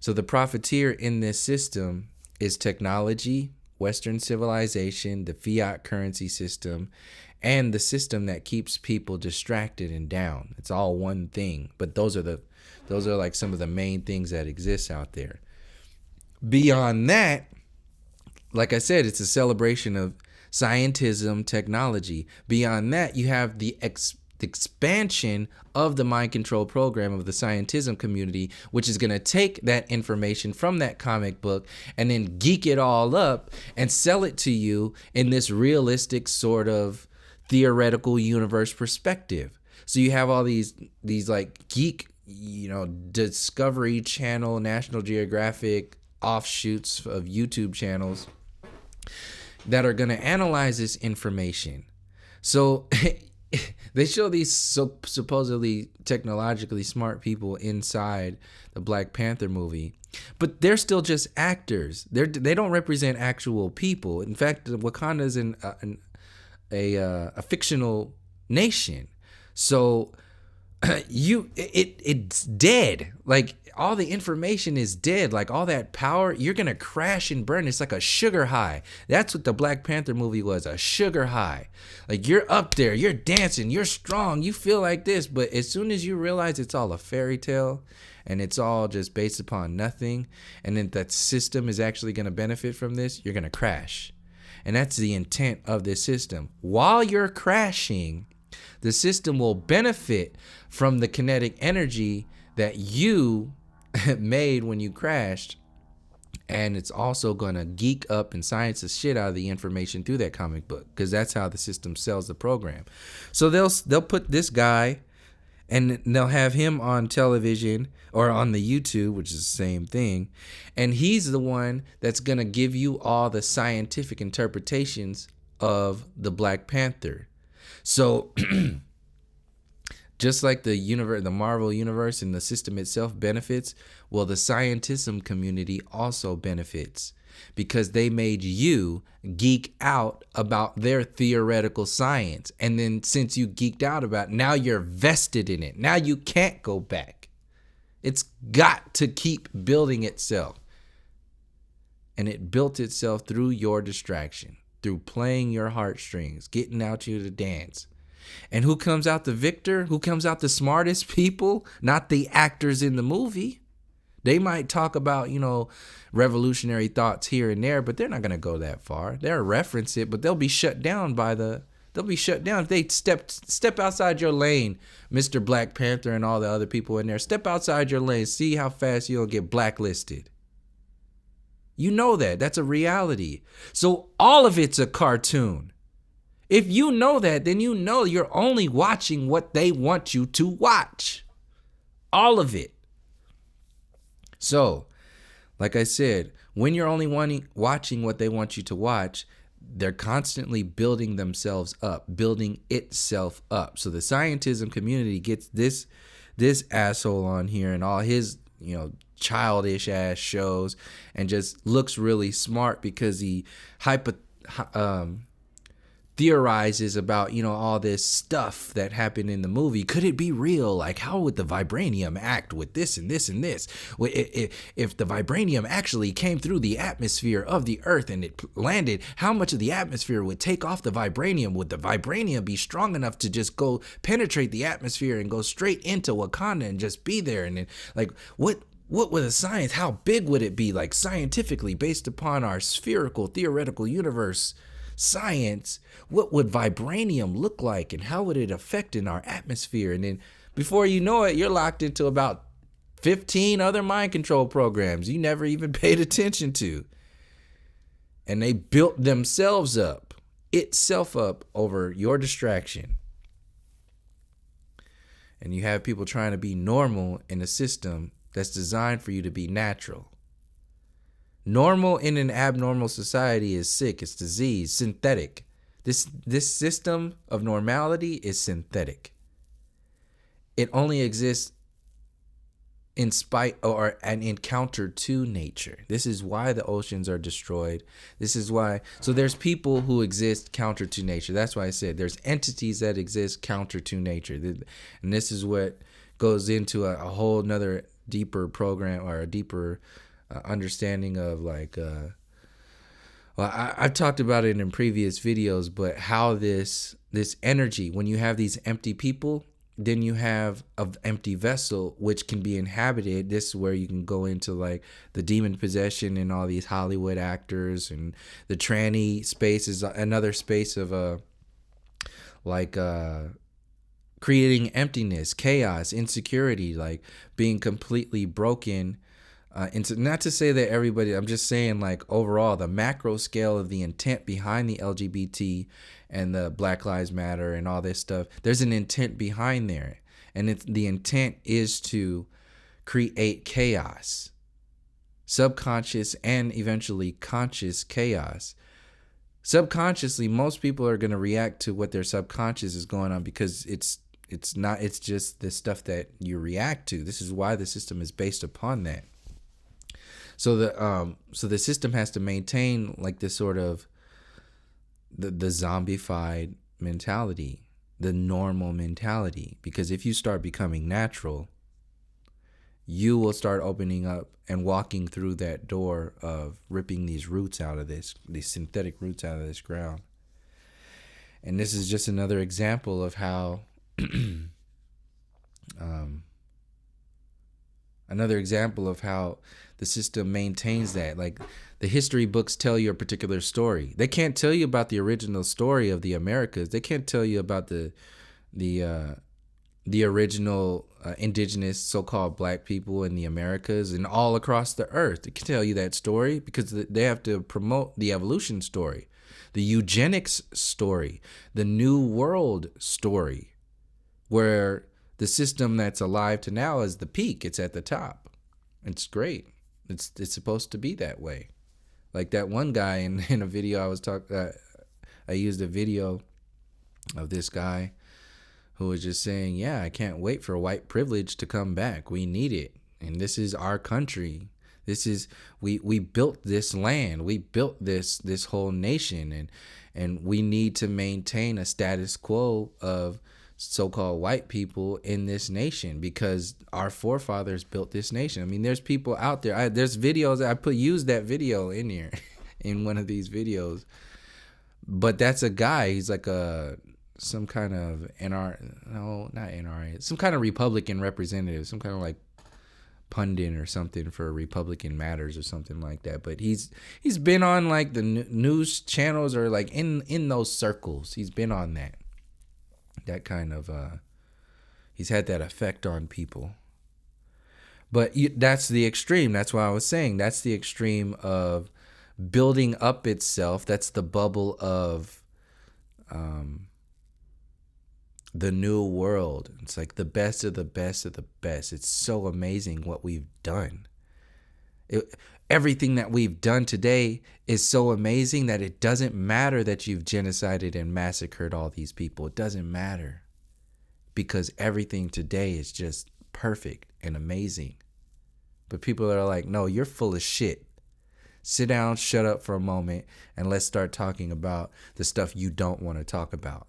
So the profiteer in this system is technology, Western civilization, the fiat currency system, and the system that keeps people distracted and down. It's all one thing, but those are like some of the main things that exist out there. Beyond that, like I said, it's a celebration of scientism, technology. Beyond that, you have the expansion of the mind control program of the scientism community, which is going to take that information from that comic book and then geek it all up and sell it to you in this realistic sort of theoretical universe perspective. So you have all these like geek, Discovery Channel, National Geographic offshoots of YouTube channels that are going to analyze this information. So they show these supposedly technologically smart people inside the Black Panther movie, but they're still just actors. They don't represent actual people. In fact, Wakanda is a fictional nation. So it's dead. Like all the information is dead. Like all that power, you're gonna crash and burn. It's like a sugar high. That's what the Black Panther movie was, a sugar high. Like you're up there, you're dancing, you're strong, you feel like this, but as soon as you realize it's all a fairy tale and it's all just based upon nothing, and then that system is actually gonna benefit from this, you're gonna crash. And that's the intent of this system. While you're crashing, the system will benefit from the kinetic energy that you made when you crashed. And it's also going to geek up and science the shit out of the information through that comic book, because that's how the system sells the program. So they'll put this guy and they'll have him on television or on the YouTube, which is the same thing. And he's the one that's going to give you all the scientific interpretations of the Black Panther. So just like the universe, the Marvel universe and the system itself benefits, well, the scientism community also benefits, because they made you geek out about their theoretical science. And then since you geeked out about it, now you're vested in it. Now you can't go back. It's got to keep building itself. And it built itself through your distraction, through playing your heartstrings, getting out you to dance. And who comes out the victor? Who comes out the smartest people? Not the actors in the movie. They might talk about, revolutionary thoughts here and there, but they're not going to go that far. They'll reference it, but they'll be shut down if they step outside your lane, Mr. Black Panther and all the other people in there. Step outside your lane. See how fast you'll get blacklisted. You know that. That's a reality. So all of it's a cartoon. If you know that, then you know you're only watching what they want you to watch. All of it. So, like I said, when you're only watching what they want you to watch, they're constantly building themselves up, building itself up. So the scientism community gets this asshole on here and all his, childish ass shows and just looks really smart because he theorizes about, all this stuff that happened in the movie. Could it be real? Like, how would the vibranium act with this and this and this? If the vibranium actually came through the atmosphere of the earth and it landed, how much of the atmosphere would take off the vibranium? Would the vibranium be strong enough to just go penetrate the atmosphere and go straight into Wakanda and just be there? And then, like, what would the science, how big would it be, like, scientifically, based upon our spherical theoretical universe science? What would vibranium look like and how would it affect in our atmosphere? And then before you know it, you're locked into about 15 other mind control programs you never even paid attention to. And they built themselves up, itself up, over your distraction. And you have people trying to be normal in a system that's designed for you to be natural. Normal in an abnormal society is sick, it's disease, synthetic. This system of normality is synthetic. It only exists in spite or an encounter to nature. This is why the oceans are destroyed. This is why. So there's people who exist counter to nature. That's why I said there's entities that exist counter to nature. And this is what goes into a whole nother deeper program or a deeper understanding of I've talked about it in previous videos, but how this energy, when you have these empty people, then you have an empty vessel which can be inhabited. This is where you can go into like the demon possession and all these Hollywood actors, and the tranny space is another space of creating emptiness, chaos, insecurity, like being completely broken. Not to say that everybody, I'm just saying like overall the macro scale of the intent behind the LGBT and the Black Lives Matter and all this stuff. There's an intent behind there, and the intent is to create chaos, subconscious and eventually conscious chaos. Subconsciously, most people are going to react to what their subconscious is going on because it's just the stuff that you react to. This is why the system is based upon that. So the system has to maintain like this sort of the zombified mentality, the normal mentality, because if you start becoming natural, you will start opening up and walking through that door of ripping these roots out of these synthetic roots out of this ground. And this is just another example of how the system maintains that. Like, the history books tell you a particular story. They can't tell you about the original story of the Americas. They can't tell you about the original indigenous so-called black people in the Americas and all across the earth. They can tell you that story because they have to promote the evolution story, the eugenics story, the new world story, where the system that's alive to now is the peak. It's at the top. It's great. It's supposed to be that way. Like that one guy in a video I was talking, I used a video of this guy who was just saying, yeah, I can't wait for white privilege to come back. We need it. And this is our country. This is, we built this land. We built this whole nation, and we need to maintain a status quo of so-called white people in this nation because our forefathers built this nation. I mean, there's people out there. There's videos. Used that video in here in one of these videos. But that's a guy. He's like a some kind of no, not NRA, some kind of Republican representative, some kind of like pundit or something for Republican Matters or something like that. But he's been on like the news channels or like in those circles. He's been on that kind of he's had that effect on people. But that's the extreme. That's why I was saying that's the extreme of building up itself. That's the bubble of the new world. It's like the best of the best of the best. It's so amazing what we've done. Everything that we've done today is so amazing that it doesn't matter that you've genocided and massacred all these people. It doesn't matter, because everything today is just perfect and amazing. But people are like, no, you're full of shit. Sit down, shut up for a moment, and let's start talking about the stuff you don't want to talk about.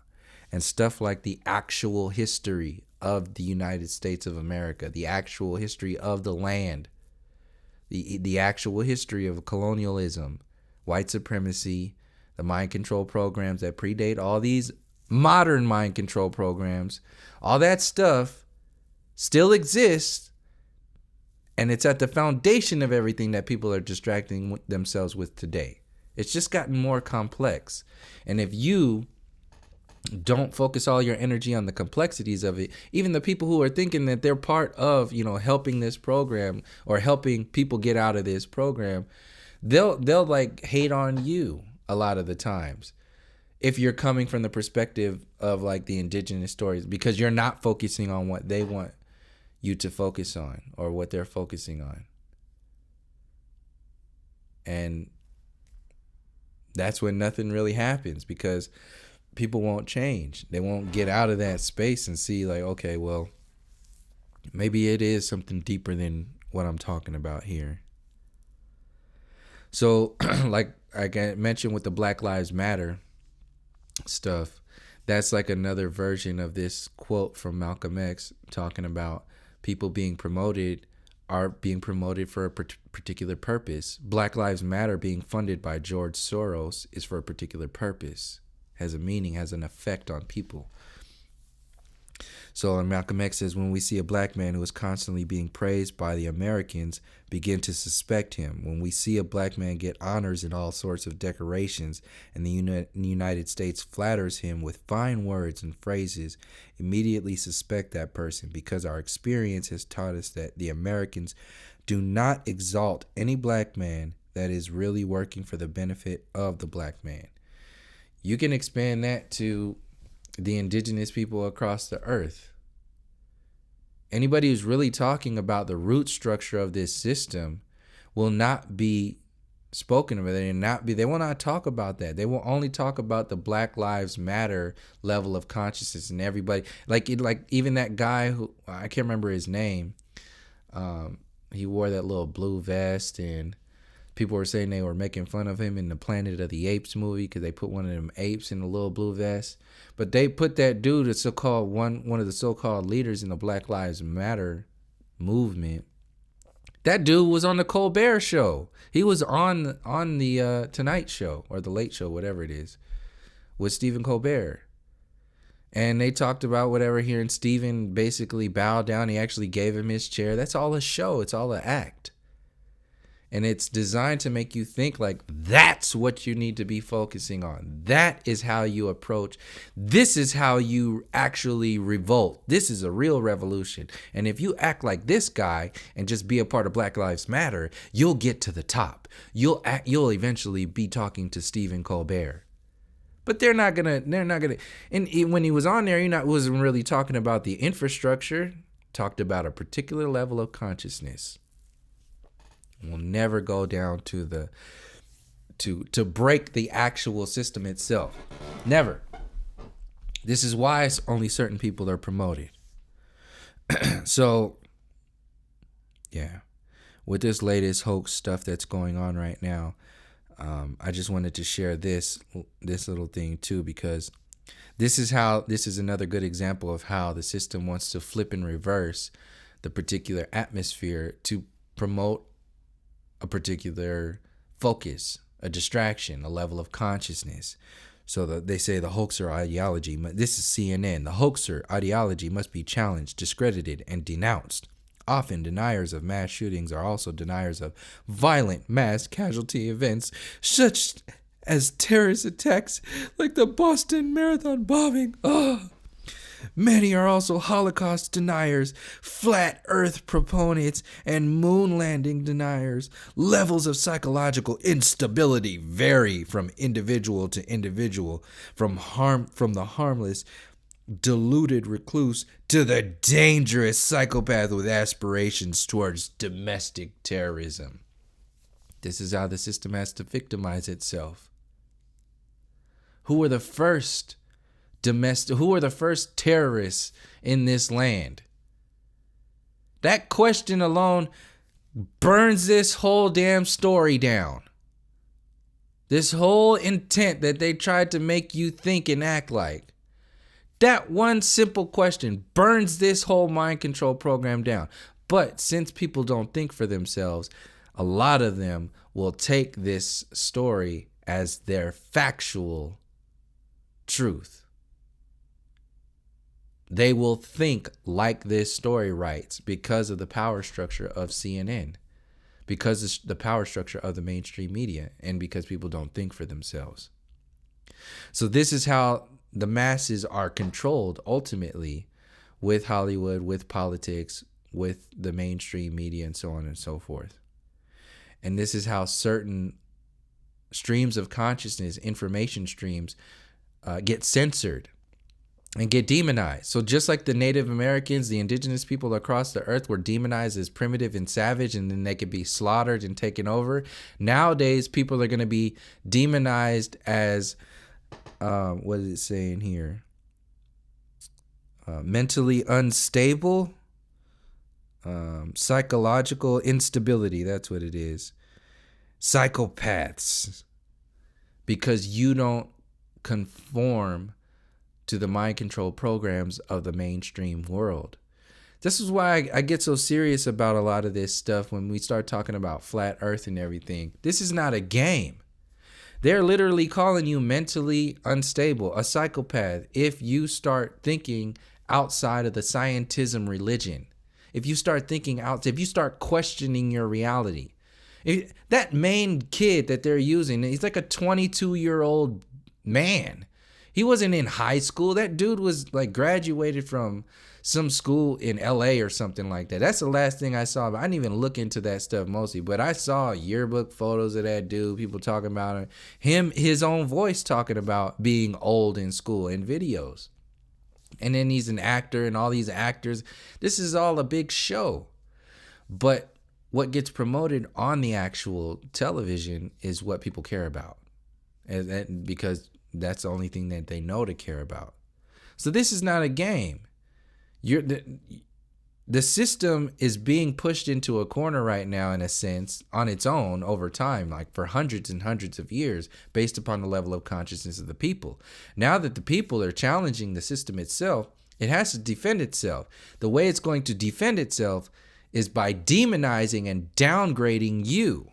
And stuff like the actual history of the United States of America, the actual history of the land, the actual history of colonialism, white supremacy, the mind control programs that predate all these modern mind control programs, all that stuff still exists. And it's at the foundation of everything that people are distracting themselves with today. It's just gotten more complex. And if you don't focus all your energy on the complexities of it, even the people who are thinking that they're part of, helping this program or helping people get out of this program, they'll like hate on you a lot of the times if you're coming from the perspective of like the indigenous stories, because you're not focusing on what they want you to focus on or what they're focusing on. And that's when nothing really happens, because people won't change. They won't get out of that space and see like, okay, well, maybe it is something deeper than what I'm talking about here. So like I mentioned with the Black Lives Matter stuff, that's like another version of this quote from Malcolm X talking about people are being promoted for a particular purpose. Black Lives Matter being funded by George Soros is for a particular purpose. Has a meaning, has an effect on people. So Malcolm X says, when we see a black man who is constantly being praised by the Americans, begin to suspect him. When we see a black man get honors and all sorts of decorations, and the United States flatters him with fine words and phrases, immediately suspect that person, because our experience has taught us that the Americans do not exalt any black man that is really working for the benefit of the black man. You can expand that to the indigenous people across the earth. Anybody who's really talking about the root structure of this system will not be spoken about. They will not talk about that. They will only talk about the Black Lives Matter level of consciousness, and everybody like even that guy who I can't remember his name. He wore that little blue vest, and people were saying they were making fun of him in the Planet of the Apes movie because they put one of them apes in a little blue vest. But they put that dude, the so-called one of the so-called leaders in the Black Lives Matter movement. That dude was on the Colbert Show. He was on the Tonight Show or the Late Show, whatever it is, with Stephen Colbert. And they talked about whatever here, and Stephen basically bowed down. He actually gave him his chair. That's all a show. It's all an act. And it's designed to make you think like that's what you need to be focusing on. That is how you approach. This is how you actually revolt. This is a real revolution. And if you act like this guy and just be a part of Black Lives Matter, you'll get to the top. You'll eventually be talking to Stephen Colbert. But they're not gonna. And when he was on there, wasn't really talking about the infrastructure. Talked about a particular level of consciousness. Will never go down to the to break the actual system itself. Never. This is why only certain people are promoted. So, yeah, with this latest hoax stuff that's going on right now, I just wanted to share this little thing too, because this is another good example of how the system wants to flip and reverse the particular atmosphere to promote a particular focus, a distraction, a level of consciousness. So they say the hoaxer ideology, this is CNN, the hoaxer ideology must be challenged, discredited, and denounced. Often deniers of mass shootings are also deniers of violent mass casualty events, such as terrorist attacks like the Boston Marathon bombing. Ugh. Many are also Holocaust deniers, flat earth proponents, and moon landing deniers. Levels of psychological instability vary from individual to individual, from the harmless, deluded recluse to the dangerous psychopath with aspirations towards domestic terrorism. This is how the system has to victimize itself. Who were the first terrorists in this land? That question alone burns this whole damn story down. This whole intent that they tried to make you think and act like. That one simple question burns this whole mind control program down. But since people don't think for themselves, a lot of them will take this story as their factual truth. They will think like this story writes because of the power structure of CNN, because of the power structure of the mainstream media, and because people don't think for themselves. So this is how the masses are controlled ultimately, with Hollywood, with politics, with the mainstream media, and so on and so forth. And this is how certain streams of consciousness, information streams, get censored and get demonized. So just like the Native Americans, the indigenous people across the earth were demonized as primitive and savage, and then they could be slaughtered and taken over. Nowadays, people are going to be demonized as, what is it saying here? Mentally unstable, psychological instability. That's what it is. Psychopaths. Because you don't conform to the mind control programs of the mainstream world. This is why I get so serious about a lot of this stuff when we start talking about flat earth and everything. This is not a game. They're literally calling you mentally unstable, a psychopath, if you start thinking outside of the scientism religion. If you start thinking out, if you start questioning your reality. That main kid that they're using, he's like a 22-year-old man. He wasn't in high school. That dude was like graduated from some school in LA or something like that. That's the last thing I saw. But I didn't even look into that stuff mostly. But I saw yearbook photos of that dude, people talking about him, his own voice talking about being old in school in videos. And then he's an actor, and all these actors. This is all a big show. But what gets promoted on the actual television is what people care about. And because that's the only thing that they know to care about. So this is not a game. The system is being pushed into a corner right now, in a sense, on its own over time, like for hundreds and hundreds of years, based upon the level of consciousness of the people. Now that the people are challenging the system itself, it has to defend itself. The way it's going to defend itself is by demonizing and downgrading you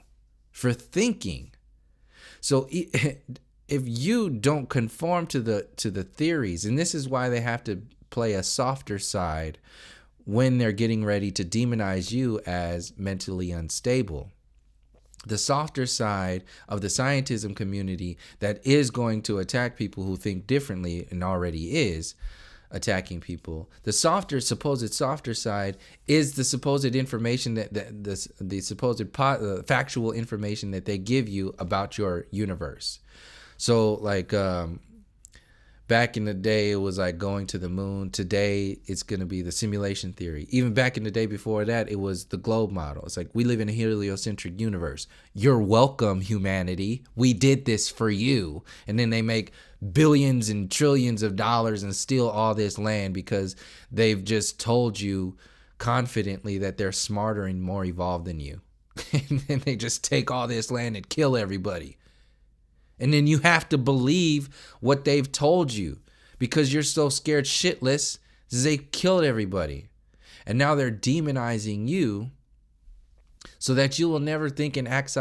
for thinking. So if you don't conform to the theories, and this is why they have to play a softer side when they're getting ready to demonize you as mentally unstable. The softer side of the scientism community that is going to attack people who think differently, and already is attacking people. The supposed softer side is the supposed information the supposed factual information that they give you about your universe. So like back in the day, it was like going to the moon. Today, it's going to be the simulation theory. Even back in the day before that, it was the globe model. It's like, we live in a heliocentric universe. You're welcome, humanity. We did this for you. And then they make billions and trillions of dollars and steal all this land because they've just told you confidently that they're smarter and more evolved than you. And then they just take all this land and kill everybody. And then you have to believe what they've told you because you're so scared shitless. They killed everybody. And now they're demonizing you so that you will never think and act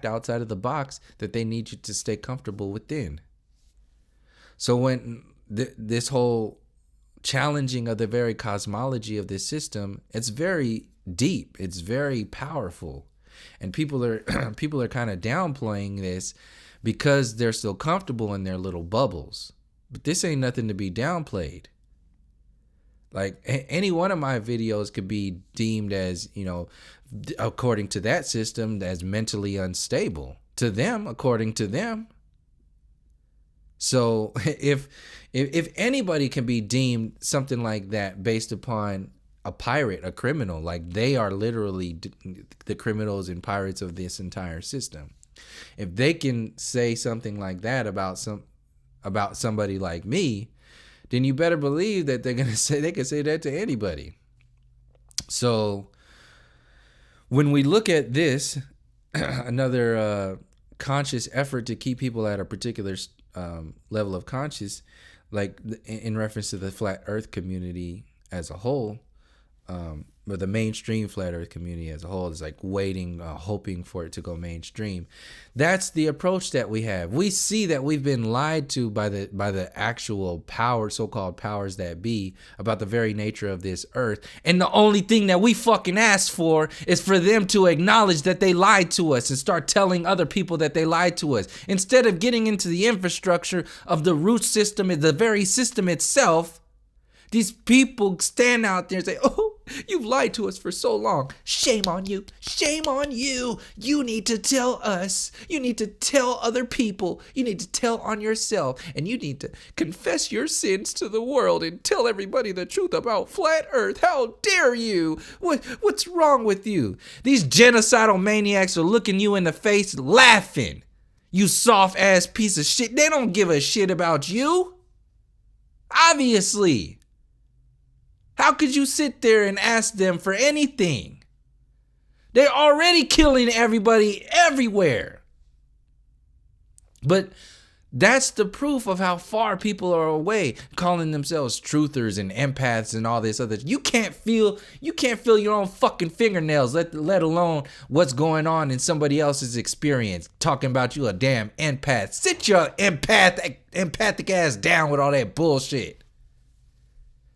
outside of the box that they need you to stay comfortable within. So when this whole challenging of the very cosmology of this system, it's very deep, it's very powerful, and people are people are kind of downplaying this because they're so comfortable in their little bubbles. But this ain't nothing to be downplayed. Like any one of my videos could be deemed as, according to that system, as mentally unstable to them, according to them. So if anybody can be deemed something like that based upon a pirate, a criminal, like they are literally the criminals and pirates of this entire system. If they can say something like that about somebody like me, then you better believe that they can say that to anybody. So when we look at this, another conscious effort to keep people at a particular level of conscious, like in reference to the flat earth community as a whole, or the mainstream flat earth community as a whole, is like waiting, hoping for it to go mainstream. That's the approach that we have. We see that we've been lied to by the actual power, so-called powers that be, about the very nature of this earth. And the only thing that we fucking ask for is for them to acknowledge that they lied to us and start telling other people that they lied to us. Instead of getting into the infrastructure of the root system, the very system itself, these people stand out there and say, "Oh, you've lied to us for so long. Shame on you. Shame on you. You need to tell us. You need to tell other people. You need to tell on yourself. And you need to confess your sins to the world and tell everybody the truth about flat earth. How dare you? What's wrong with you?" These genocidal maniacs are looking you in the face laughing. You soft ass piece of shit. They don't give a shit about you. Obviously. How could you sit there and ask them for anything? They're already killing everybody everywhere. But that's the proof of how far people are away, calling themselves truthers and empaths and all this other. You can't feel your own fucking fingernails, let alone what's going on in somebody else's experience. Talking about you a damn empath. Sit your empathic ass down with all that bullshit.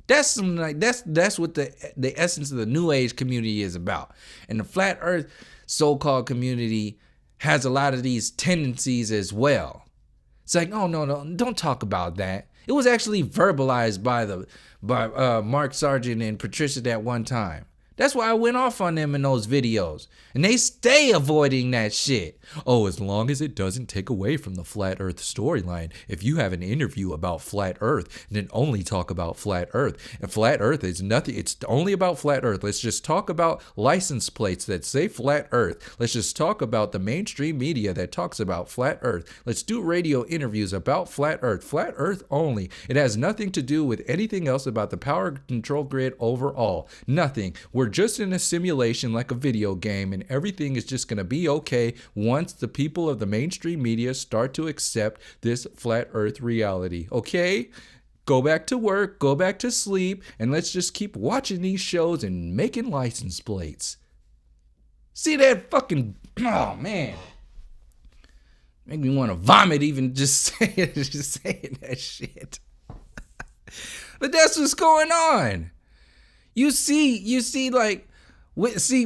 That's what the essence of the New Age community is about. And the Flat Earth so-called community has a lot of these tendencies as well. It's like, oh, no, don't talk about that. It was actually verbalized by Mark Sargent and Patricia that one time. That's why I went off on them in those videos. And they stay avoiding that shit. Oh, as long as it doesn't take away from the flat earth storyline. If you have an interview about flat earth, then only talk about flat earth. And flat earth is nothing. It's only about flat earth. Let's just talk about license plates that say flat earth. Let's just talk about the mainstream media that talks about flat earth. Let's do radio interviews about flat earth. Flat earth only. It has nothing to do with anything else about the power control grid overall. Nothing. We're just in a simulation like a video game, and everything is just going to be okay once the people of the mainstream media start to accept this flat earth reality. Okay? Go back to work, go back to sleep, and let's just keep watching these shows and making license plates. See that fucking... Oh, man. Make me want to vomit even just saying that shit. But that's what's going on. You see, like,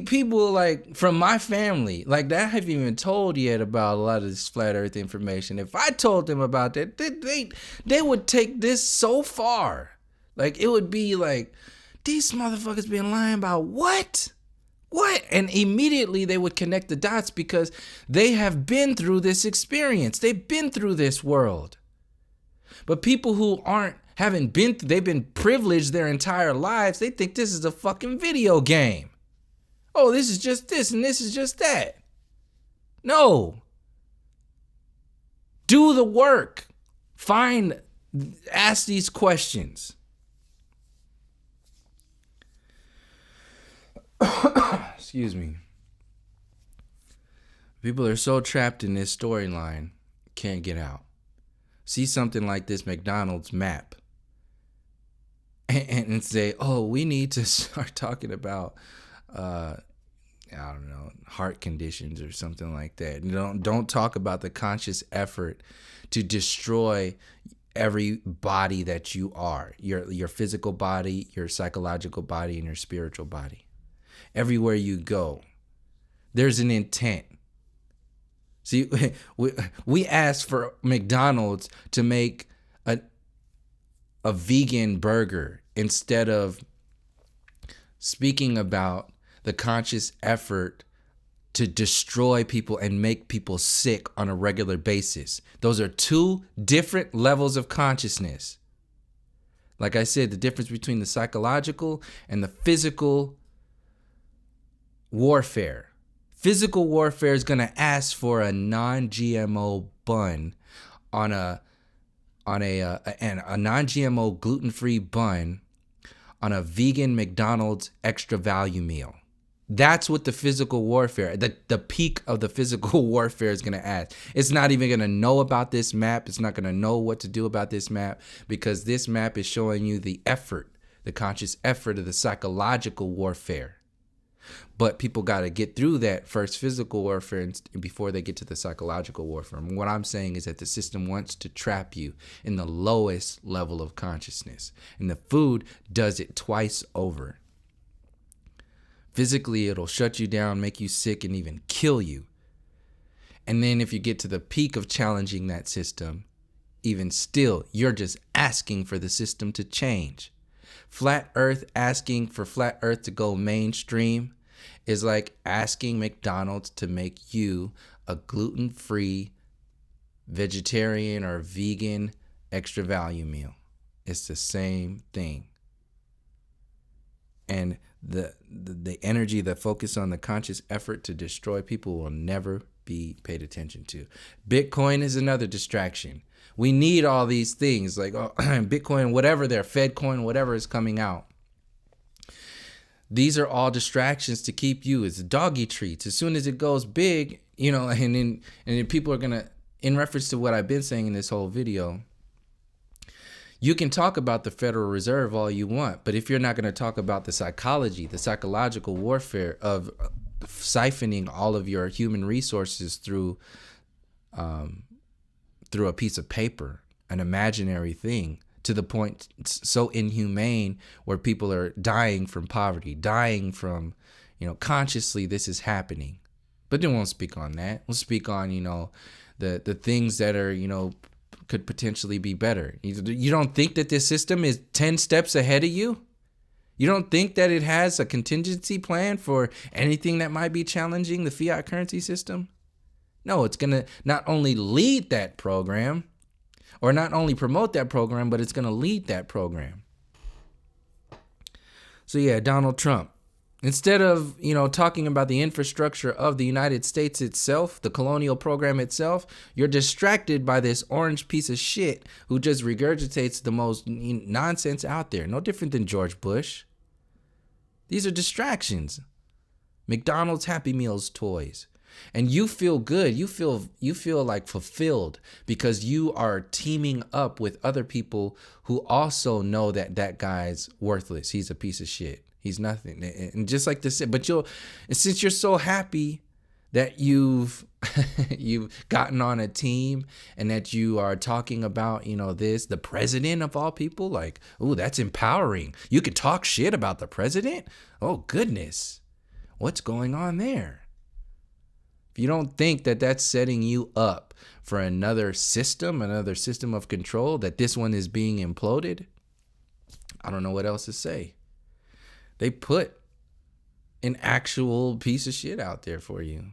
people like from my family, like that I haven't even told yet about a lot of this flat earth information. If I told them about that, they would take this so far. Like, it would be like, these motherfuckers been lying about what? What? And immediately they would connect the dots because they have been through this experience. They've been through this world. But people who they've been privileged their entire lives. They think this is a fucking video game. Oh, this is just this and this is just that. No. Do the work. Ask these questions. Excuse me. People are so trapped in this storyline, can't get out. See something like this McDonald's map and say, oh, we need to start talking about, I don't know, heart conditions or something like that. Don't talk about the conscious effort to destroy every body that you are, your physical body, your psychological body, and your spiritual body. Everywhere you go, there's an intent. See, we asked for McDonald's to make a vegan burger instead of speaking about the conscious effort to destroy people and make people sick on a regular basis. Those are two different levels of consciousness. Like I said, the difference between the psychological and the physical warfare. Physical warfare is going to ask for a non-GMO bun on a non-GMO gluten-free bun on a vegan McDonald's extra value meal. That's what the physical warfare, the peak of the physical warfare is going to ask. It's not even going to know about this map. It's not going to know what to do about this map, because this map is showing you the effort, the conscious effort of the psychological warfare. But people got to get through that first physical warfare before they get to the psychological warfare. And what I'm saying is that the system wants to trap you in the lowest level of consciousness. And the food does it twice over. Physically, it'll shut you down, make you sick, and even kill you. And then if you get to the peak of challenging that system, even still, you're just asking for the system to change. Flat Earth, asking for Flat Earth to go mainstream is like asking McDonald's to make you a gluten-free vegetarian or vegan extra value meal. It's the same thing. And the energy, the focus on the conscious effort to destroy people will never be paid attention to. Bitcoin is another distraction. We need all these things like Bitcoin, whatever their Fedcoin, whatever is coming out. These are all distractions to keep you. It's doggy treats. As soon as it goes big, and then people are going to, in reference to what I've been saying in this whole video, you can talk about the Federal Reserve all you want, but if you're not going to talk about the psychology, the psychological warfare of siphoning all of your human resources through a piece of paper, an imaginary thing, to the point so inhumane where people are dying from poverty, dying from, consciously this is happening. But they won't speak on that. We'll speak on, the things that are, could potentially be better. You don't think that this system is 10 steps ahead of you? You don't think that it has a contingency plan for anything that might be challenging the fiat currency system? No, it's going to not only lead that program, or not only promote that program, but it's going to lead that program. So yeah, Donald Trump. Instead of, talking about the infrastructure of the United States itself, the colonial program itself, you're distracted by this orange piece of shit who just regurgitates the most nonsense out there. No different than George Bush. These are distractions. McDonald's Happy Meals toys. And you feel good. You feel like fulfilled because you are teaming up with other people who also know that guy's worthless. He's a piece of shit. He's nothing. And just like this, but since you're so happy that you've gotten on a team and that you are talking about, the president of all people, like, ooh, that's empowering. You could talk shit about the president? Oh, goodness. What's going on there? If you don't think that that's setting you up for another system of control, that this one is being imploded, I don't know what else to say. They put an actual piece of shit out there for you.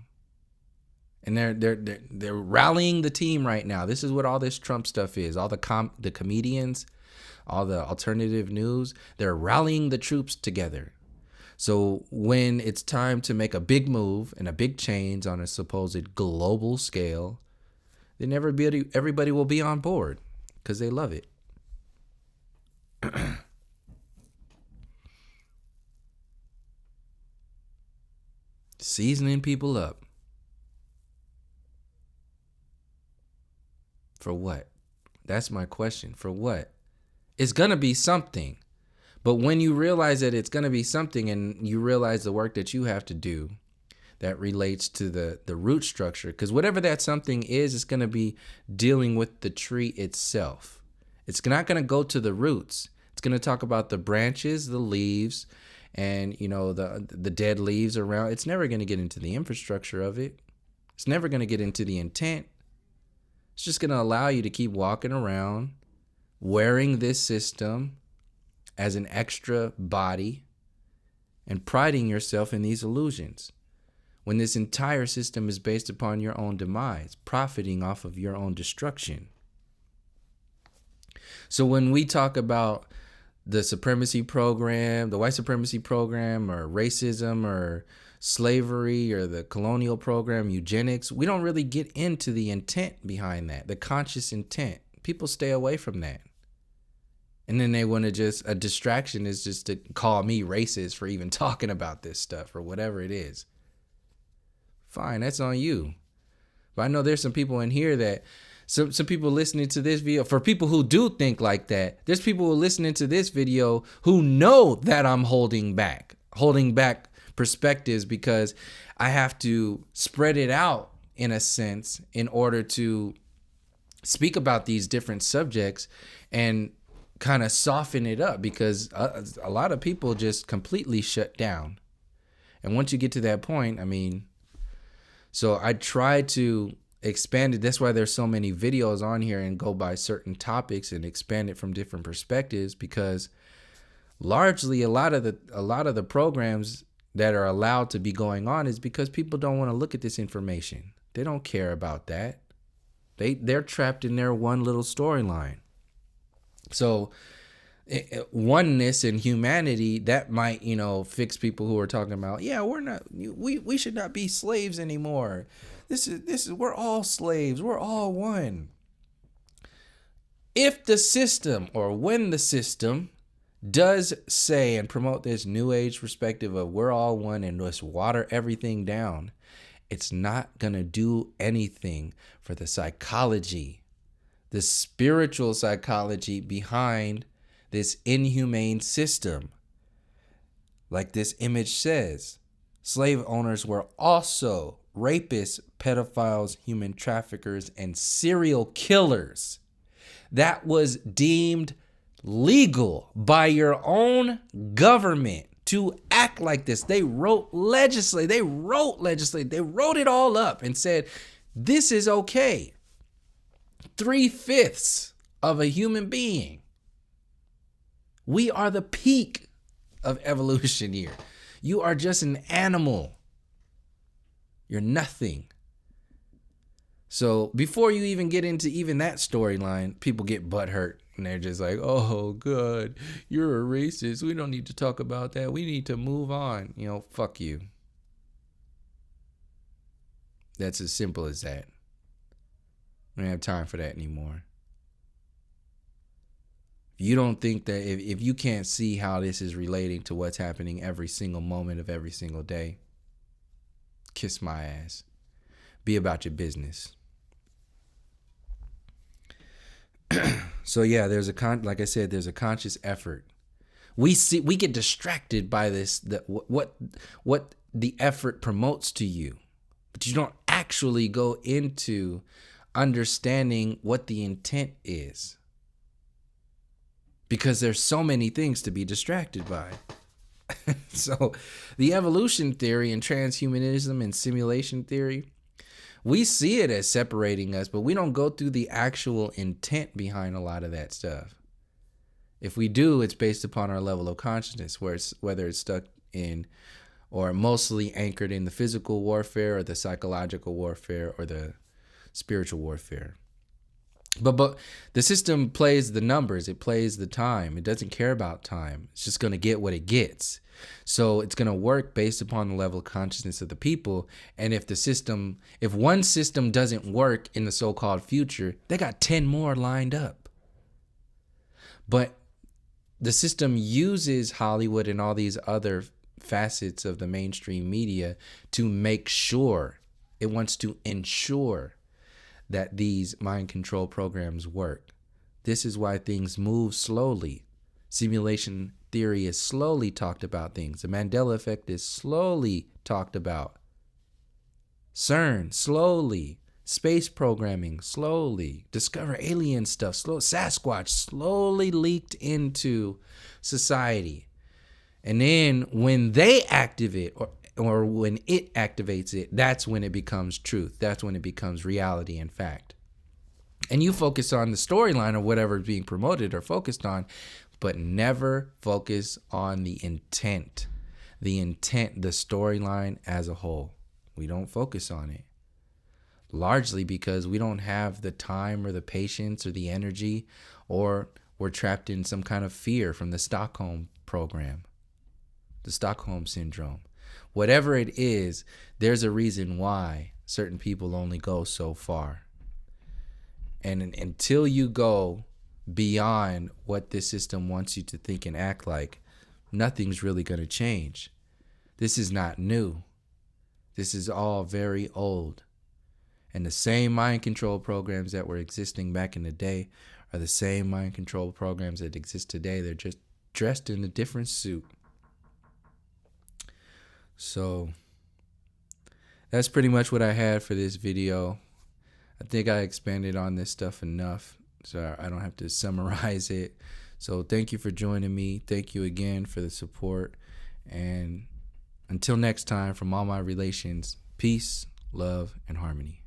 And they're rallying the team right now. This is what all this Trump stuff is. All the comedians, all the alternative news, they're rallying the troops together. So when it's time to make a big move and a big change on a supposed global scale, then everybody will be on board because they love it. Seasoning people up. For what? That's my question. For what? It's going to be something. But when you realize that it's going to be something and you realize the work that you have to do that relates to the root structure, because whatever that something is, it's going to be dealing with the tree itself. It's not going to go to the roots. It's going to talk about the branches, the leaves, and the dead leaves around. It's never going to get into the infrastructure of it. It's never going to get into the intent. It's just going to allow you to keep walking around wearing this system as an extra body and priding yourself in these illusions, when this entire system is based upon your own demise, profiting off of your own destruction. So when we talk about the supremacy program, the white supremacy program, or racism, or slavery, or the colonial program, eugenics, we don't really get into the intent behind that, the conscious intent. People stay away from that. And then they want to a distraction is just to call me racist for even talking about this stuff or whatever it is. Fine, that's on you. But I know there's some people in here that, some people listening to this video, for people who do think like that, there's people who are listening to this video who know that I'm holding back perspectives because I have to spread it out in a sense in order to speak about these different subjects and kind of soften it up, because a lot of people just completely shut down. And once you get to that point, so I try to expand it. That's why there's so many videos on here and go by certain topics and expand it from different perspectives, because largely a lot of the programs that are allowed to be going on is because people don't want to look at this information. They don't care about that. They're trapped in their one little storyline. So oneness and humanity, that might, fix people who are talking about, we should not be slaves anymore. This is we're all slaves. We're all one. If the system, or when the system does say and promote this new age perspective of we're all one and let's water everything down, it's not going to do anything for the psychology, the spiritual psychology behind this inhumane system. Like this image says, slave owners were also rapists, pedophiles, human traffickers, and serial killers. That was deemed legal by your own government to act like this. They wrote it all up and said, this is okay. 3/5 of a human being. We are the peak of evolution here. You are just an animal. You're nothing. So before you even get into even that storyline, people get butthurt and they're just like, oh, God, you're a racist. We don't need to talk about that. We need to move on. Fuck you. That's as simple as that. We don't have time for that anymore. You don't think that if you can't see how this is relating to what's happening every single moment of every single day, kiss my ass. Be about your business. So yeah, there's a conscious effort. We get distracted by this, what the effort promotes to you, but you don't actually go into understanding what the intent is, because there's so many things to be distracted by. So the evolution theory and transhumanism and simulation theory, we see it as separating us, but we don't go through the actual intent behind a lot of that stuff. If we do, it's based upon our level of consciousness, whether it's stuck in or mostly anchored in the physical warfare or the psychological warfare or the spiritual warfare. But the system plays the numbers. It plays the time. It doesn't care about time. It's just going to get what it gets. So it's going to work based upon the level of consciousness of the people. And if one system doesn't work in the so-called future, they got 10 more lined up. But the system uses Hollywood and all these other facets of the mainstream media to make sure, it wants to ensure that these mind control programs work. This is why things move slowly. Simulation theory is slowly talked about things. The Mandela effect is slowly talked about. CERN, slowly. Space programming, slowly. Discover alien stuff, Sasquatch, slowly leaked into society. And then when they activate or when it activates it, that's when it becomes truth. That's when it becomes reality and fact. And you focus on the storyline or whatever is being promoted or focused on, but never focus on the intent. The intent, the storyline as a whole. We don't focus on it. Largely because we don't have the time or the patience or the energy, or we're trapped in some kind of fear from the Stockholm program, the Stockholm syndrome. Whatever it is, there's a reason why certain people only go so far. And until you go beyond what this system wants you to think and act like, nothing's really going to change. This is not new. This is all very old. And the same mind control programs that were existing back in the day are the same mind control programs that exist today. They're just dressed in a different suit. So that's pretty much what I had for this video. I think I expanded on this stuff enough, so I don't have to summarize it. So thank you for joining me. Thank you again for the support. And until next time, from all my relations, peace, love, and harmony.